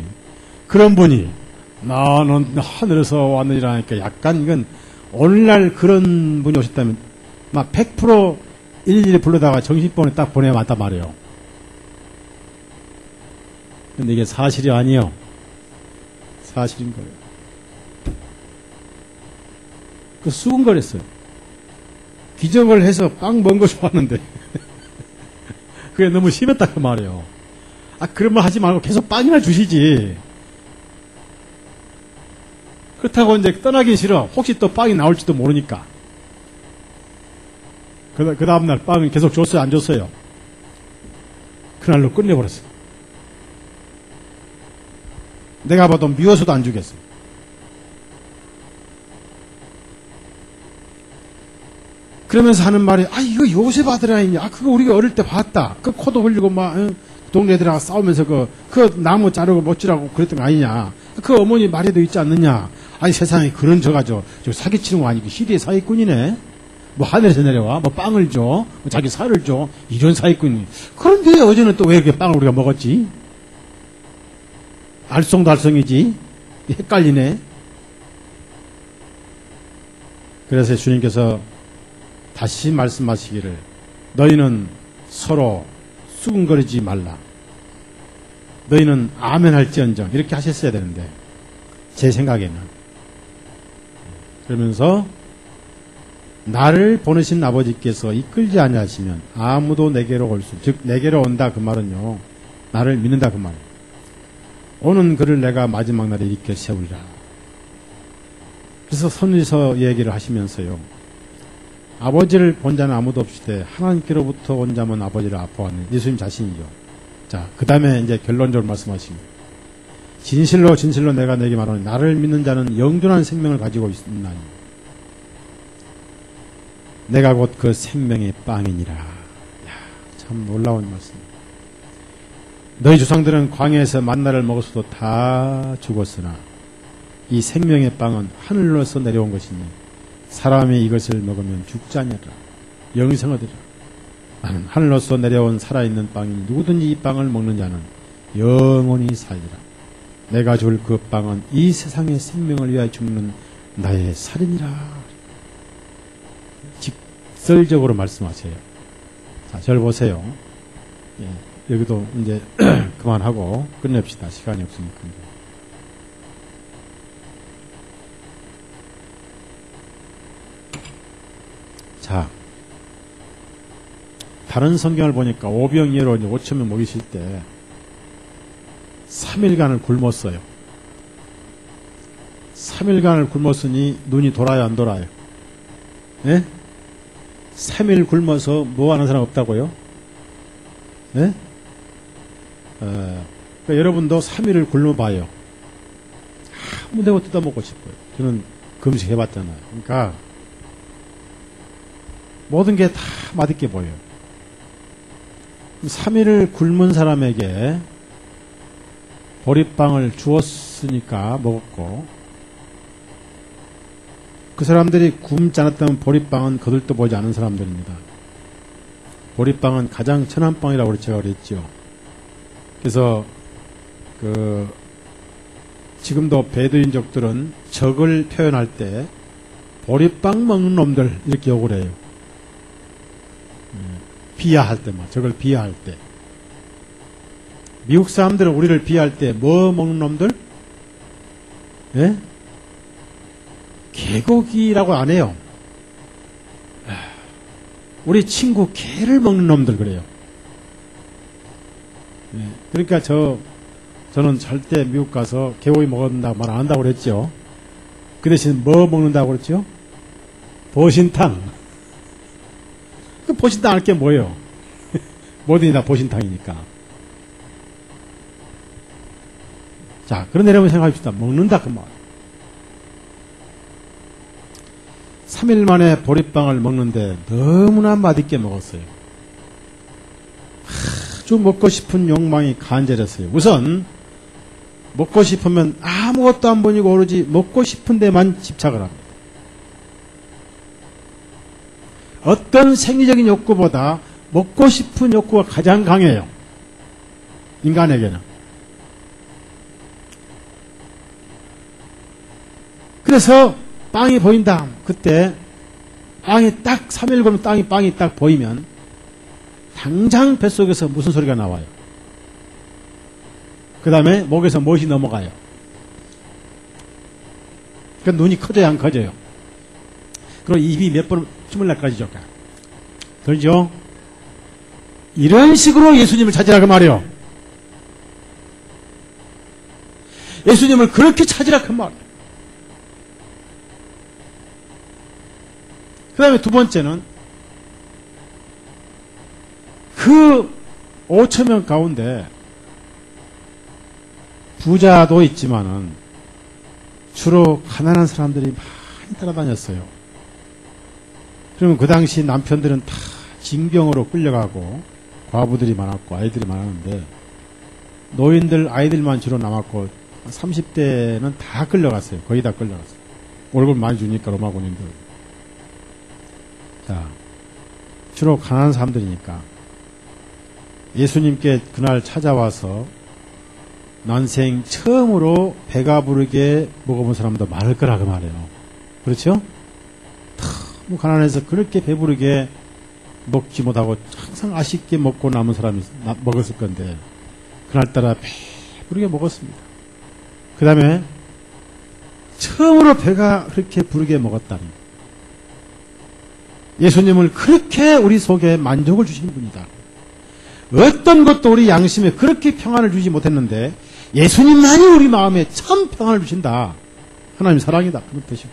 그런 분이 나는 하늘에서 왔느니라니까 약간 이건 오늘날 그런 분이 오셨다면 막 100% 일일이 불러다가 정신병원에 딱 보내야 맞단 말이에요. 근데 이게 사실이 아니에요. 사실인 거예요. 그 수근거렸어요. 기적을 해서 빵 먹은 거 좋았는데 그게 너무 심했다 그 말이에요. 아 그런 말 하지 말고 계속 빵이나 주시지. 그렇다고 이제 떠나기 싫어. 혹시 또 빵이 나올지도 모르니까. 그 다음날 빵은 계속 줬어요? 안 줬어요? 그날로 끝내버렸어요. 내가 봐도 미워서도 안 주겠어요. 그러면서 하는 말이, 아, 이거 요셉 아들 아니냐? 아, 그거 우리가 어릴 때 봤다. 그 코도 흘리고 막, 동네 애들하고 싸우면서 그 나무 자르고 못지라고 그랬던 거 아니냐? 그 어머니 말에도 있지 않느냐? 아니, 세상에 그런 저가죠. 저 사기치는 거 아니고 시대의 사기꾼이네? 뭐 하늘에서 내려와? 뭐 빵을 줘? 뭐 자기 살을 줘? 이런 사기꾼이. 그런데 어제는 또 왜 이렇게 빵을 우리가 먹었지? 알쏭달쏭이지? 헷갈리네? 그래서 주님께서 다시 말씀하시기를 너희는 서로 수근거리지 말라. 너희는 아멘 할지언정 이렇게 하셨어야 되는데 제 생각에는 그러면서 나를 보내신 아버지께서 이끌지 아니하시면 아무도 내게로 올 수, 즉 내게로 온다 그 말은요 나를 믿는다 그 말. 오는 그를 내가 마지막 날에 일으켜 세우리라. 그래서 선지서 얘기를 하시면서요 아버지를 본 자는 아무도 없으되 하나님께로부터 온 자만 아버지를 아파하는 예수님 자신이죠. 자, 그 다음에 이제 결론적으로 말씀하십니다. 진실로 진실로 내가 너에게 말하노니 나를 믿는 자는 영존한 생명을 가지고 있나니 내가 곧 그 생명의 빵이니라. 야, 참 놀라운 말씀. 너희 조상들은 광야에서 만나를 먹었어도 다 죽었으나 이 생명의 빵은 하늘로서 내려온 것이니 사람이 이것을 먹으면 죽지 아니하리라. 영생을 얻으리라. 나는 하늘로서 내려온 살아있는 빵이니 누구든지 이 빵을 먹는 자는 영원히 살리라. 내가 줄 그 빵은 이 세상의 생명을 위하여 죽는 나의 살이니라. 직설적으로 말씀하세요. 자, 절 보세요. 예, 여기도 이제 그만하고 끝냅시다. 시간이 없으니까. 자, 다른 성경을 보니까 오병이어로 5,000명 먹이실 때 3일간을 굶었어요. 3일간을 굶었으니 눈이 돌아요, 안 돌아요? 예? 3일 굶어서 뭐 하는 사람 없다고요? 예? 그러니까 여러분도 3일을 굶어봐요. 아무 데고 뜯어먹고 싶어요. 저는 금식해봤잖아요. 그러니까 모든 게 다 맛있게 보여요. 3일을 굶은 사람에게 보리빵을 주었으니까 먹었고 그 사람들이 굶지 않았다면 보리빵은 거들떠 보지 않은 사람들입니다. 보리빵은 가장 천한 빵이라고 제가 그랬죠. 그래서 지금도 베두인족들은 적을 표현할 때 보리빵 먹는 놈들 이렇게 욕을 해요. 비하할 때만, 적을 비하할 때. 미국 사람들은 우리를 비하할 때 뭐 먹는 놈들? 예? 개고기라고 안 해요. 우리 친구 개를 먹는 놈들 그래요. 예. 그러니까 저는 절대 미국 가서 개고기 먹는다고 말 안 한다고 그랬죠. 그 대신 뭐 먹는다고 그랬죠? 보신탕. 그 보신탕 할 게 뭐예요? 뭐든지 다 보신탕이니까. 자, 그런데 여러분 생각합시다. 먹는다 그 말. 3일 만에 보리빵을 먹는데 너무나 맛있게 먹었어요. 아주 먹고 싶은 욕망이 간절했어요. 우선 먹고 싶으면 아무것도 안 보이고 오로지 먹고 싶은 데만 집착을 합니다. 어떤 생리적인 욕구보다 먹고 싶은 욕구가 가장 강해요. 인간에게는. 그래서 빵이 보인다. 그때 빵이 딱 3일 걸으면 빵이 딱 보이면 당장 뱃속에서 무슨 소리가 나와요? 그 다음에 목에서 무엇이 넘어가요? 그 눈이 커져야 안 커져요? 그리고 입이 몇 번 24가지죠. 그렇죠? 이런 식으로 예수님을 찾으라 그 말이에요. 예수님을 그렇게 찾으라 그 말이에요. 그 다음에 두 번째는 그 5,000명 가운데 부자도 있지만은 주로 가난한 사람들이 많이 따라다녔어요. 그러면 그 당시 남편들은 다 징병으로 끌려가고 과부들이 많았고 아이들이 많았는데 노인들 아이들만 주로 남았고 30대는 다 끌려갔어요. 거의 다 끌려갔어요. 월급 많이 주니까 로마 군인들. 자, 주로 가난한 사람들이니까 예수님께 그날 찾아와서 난생 처음으로 배가 부르게 먹어본 사람도 많을 거라 그 말이에요. 그렇죠? 너무 가난해서 그렇게 배부르게 먹지 못하고 항상 아쉽게 먹고 남은 사람이 먹었을 건데 그날따라 배부르게 먹었습니다. 그 다음에 처음으로 배가 그렇게 부르게 먹었다니 예수님을 그렇게 우리 속에 만족을 주신 분이다. 어떤 것도 우리 양심에 그렇게 평안을 주지 못했는데 예수님만이 우리 마음에 참 평안을 주신다. 하나님 사랑이다. 그런 뜻이고.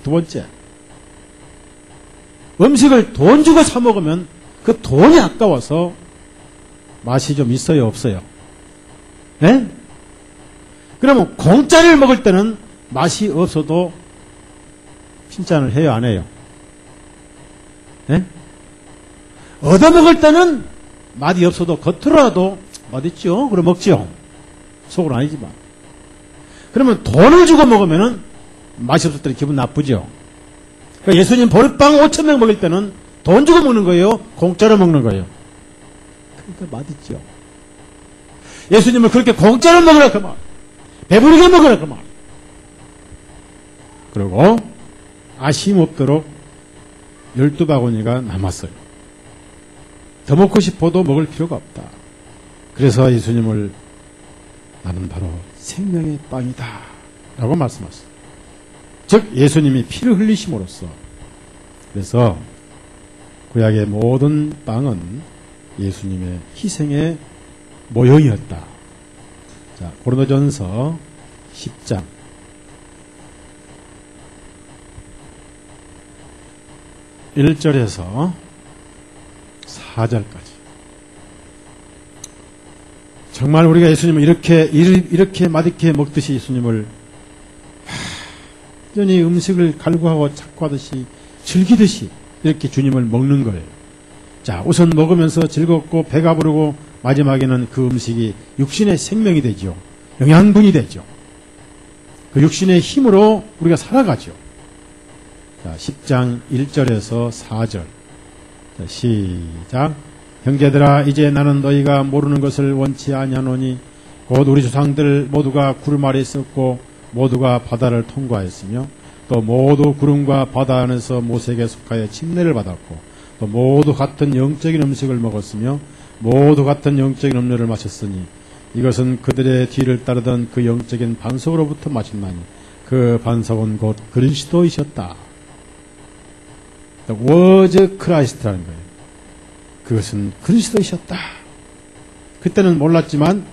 두 번째, 음식을 돈 주고 사 먹으면 그 돈이 아까워서 맛이 좀 있어요, 없어요? 네? 그러면 공짜를 먹을 때는 맛이 없어도 칭찬을 해요, 안 해요? 네? 얻어먹을 때는 맛이 없어도 겉으로라도 맛있죠? 그럼 먹죠? 속은 아니지만. 그러면 돈을 주고 먹으면은 맛이 없을 때는 기분 나쁘죠? 그러니까 예수님 보리빵 5,000명 먹을 때는 돈 주고 먹는 거예요? 공짜로 먹는 거예요? 그러니까 맛있죠? 예수님을 그렇게 공짜로 먹으라 그 말. 배부르게 먹으라 그 말. 그리고 아쉬움 없도록 12바구니가 남았어요. 더 먹고 싶어도 먹을 필요가 없다. 그래서 예수님을 나는 바로 생명의 빵이다 라고 말씀하셨어요. 즉 예수님이 피를 흘리심으로써 그래서 구약의 모든 빵은 예수님의 희생의 모형이었다. 자, 고린도전서 10장 1절에서 4절까지. 정말 우리가 예수님을 이렇게 맛있게 먹듯이 예수님을 완전히 음식을 갈구하고 착구하듯이 즐기듯이 이렇게 주님을 먹는 거예요. 자, 우선 먹으면서 즐겁고 배가 부르고 마지막에는 그 음식이 육신의 생명이 되죠. 영양분이 되죠. 그 육신의 힘으로 우리가 살아가죠. 자, 10장 1절에서 4절. 자, 시작. 형제들아, 이제 나는 너희가 모르는 것을 원치 아니하노니 곧 우리 조상들 모두가 구름 아래 있었고 모두가 바다를 통과했으며 또 모두 구름과 바다 안에서 모세에게 속하여 침례를 받았고 또 모두 같은 영적인 음식을 먹었으며 모두 같은 영적인 음료를 마셨으니 이것은 그들의 뒤를 따르던 그 영적인 반석으로부터 마셨나니 그 반석은 곧 그리스도이셨다. was Christ라는 거예요. 그것은 그리스도이셨다. 그때는 몰랐지만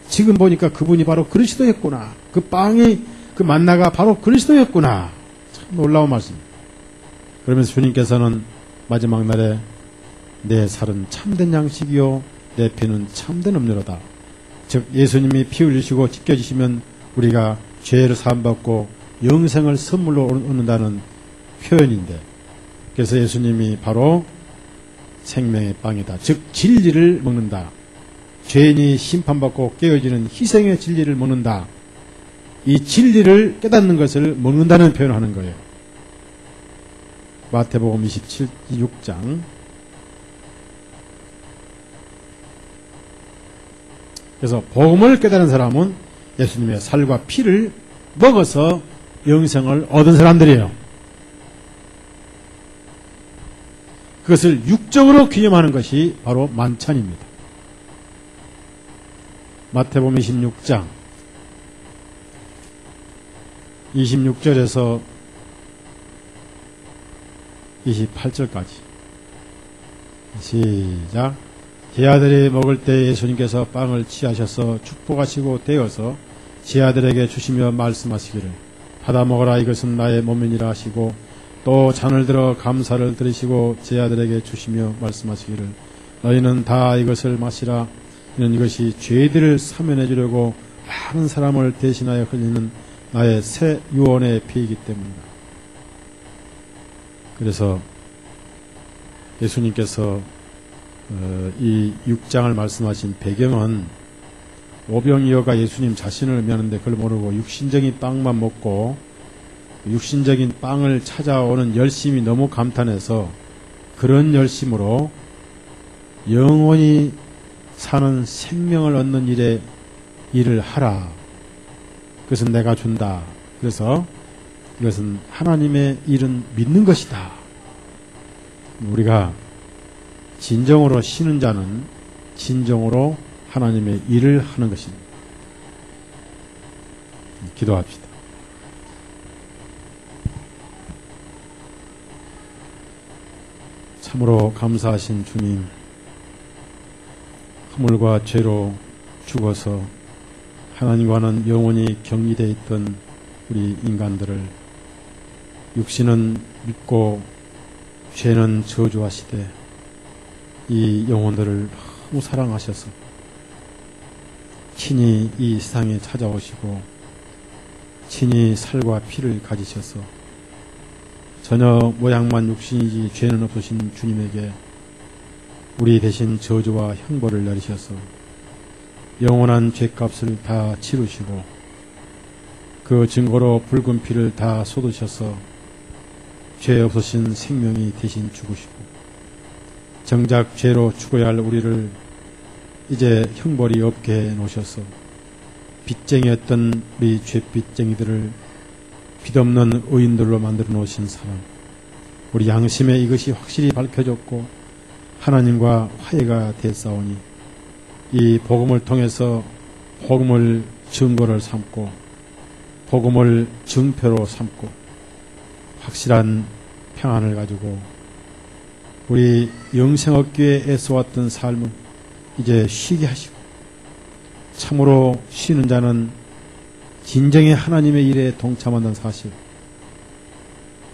지금 보니까 그분이 바로 그리스도였구나. 그 빵이, 그 만나가 바로 그리스도였구나. 참 놀라운 말씀입니다. 그러면서 주님께서는 마지막 날에 내 살은 참된 양식이요 내 피는 참된 음료로다. 즉 예수님이 피 흘리시고 찢겨지시면 우리가 죄를 사함받고 영생을 선물로 얻는다는 표현인데, 그래서 예수님이 바로 생명의 빵이다. 즉 진리를 먹는다. 죄인이 심판받고 깨어지는 희생의 진리를 먹는다. 이 진리를 깨닫는 것을 먹는다는 표현을 하는 거예요. 마태복음 26장. 그래서 복음을 깨달은 사람은 예수님의 살과 피를 먹어서 영생을 얻은 사람들이에요. 그것을 육적으로 기념하는 것이 바로 만찬입니다. 마태복음 26장 26절에서 28절까지 시작. 제 아들이 먹을 때 예수님께서 빵을 취하셔서 축복하시고 떼어서 제 아들에게 주시며 말씀하시기를 받아 먹어라 이것은 나의 몸이니라 하시고 또 잔을 들어 감사를 드리시고 제 아들에게 주시며 말씀하시기를 너희는 다 이것을 마시라 이는 이것이 죄들을 사면해 주려고 많은 사람을 대신하여 흘리는 나의 새 유언의 피이기 때문이다. 그래서 예수님께서 이 6장을 말씀하신 배경은 오병이어가 예수님 자신을 의미하는데 그걸 모르고 육신적인 빵만 먹고 육신적인 빵을 찾아오는 열심이 너무 감탄해서 그런 열심으로 영원히 사는 생명을 얻는 일에 일을 하라. 그것은 내가 준다. 그래서 이것은 하나님의 일은 믿는 것이다. 우리가 진정으로 쉬는 자는 진정으로 하나님의 일을 하는 것입니다. 기도합시다. 참으로 감사하신 주님, 허물과 죄로 죽어서 하나님과는 영원히 격리되어 있던 우리 인간들을 육신은 믿고 죄는 저주하시되 이 영혼들을 너무 사랑하셔서 친히 이 세상에 찾아오시고 친히 살과 피를 가지셔서 전혀 모양만 육신이지 죄는 없으신 주님에게 우리 대신 저주와 형벌을 내리셔서 영원한 죄값을 다 치르시고 그 증거로 붉은 피를 다 쏟으셔서 죄 없으신 생명이 대신 죽으시고 정작 죄로 죽어야 할 우리를 이제 형벌이 없게 해 놓으셔서 빚쟁이였던 우리 죄빚쟁이들을 빚없는 의인들로 만들어 놓으신 사랑, 우리 양심에 이것이 확실히 밝혀졌고 하나님과 화해가 됐사오니 이 복음을 통해서 복음을 증거를 삼고 복음을 증표로 삼고 확실한 평안을 가지고 우리 영생 얻기 위해 애써왔던 삶은 이제 쉬게 하시고 참으로 쉬는 자는 진정의 하나님의 일에 동참한다는 사실,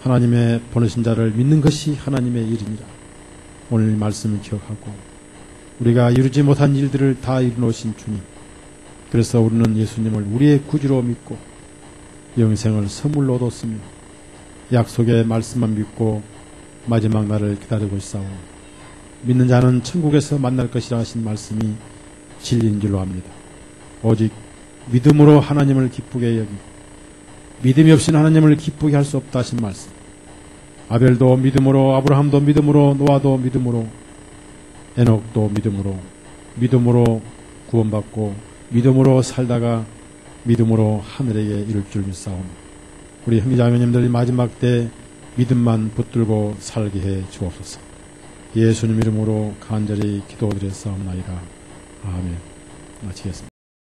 하나님의 보내신 자를 믿는 것이 하나님의 일이니라. 오늘 말씀을 기억하고 우리가 이루지 못한 일들을 다 이루놓으신 주님, 그래서 우리는 예수님을 우리의 구주로 믿고 영생을 선물로 얻었으며 약속의 말씀만 믿고 마지막 날을 기다리고 있사오. 믿는 자는 천국에서 만날 것이라 하신 말씀이 진리인 줄로 압니다. 오직 믿음으로 하나님을 기쁘게 여기고 믿음이 없이는 하나님을 기쁘게 할 수 없다 하신 말씀, 아벨도 믿음으로, 아브라함도 믿음으로, 노아도 믿음으로, 에녹도 믿음으로 구원받고 믿음으로 살다가 믿음으로 하늘에게 이를 줄 믿사오니 우리 형제자매님들이 마지막 때 믿음만 붙들고 살게 해 주옵소서. 예수님 이름으로 간절히 기도드렸사옵나이다. 아멘. 마치겠습니다.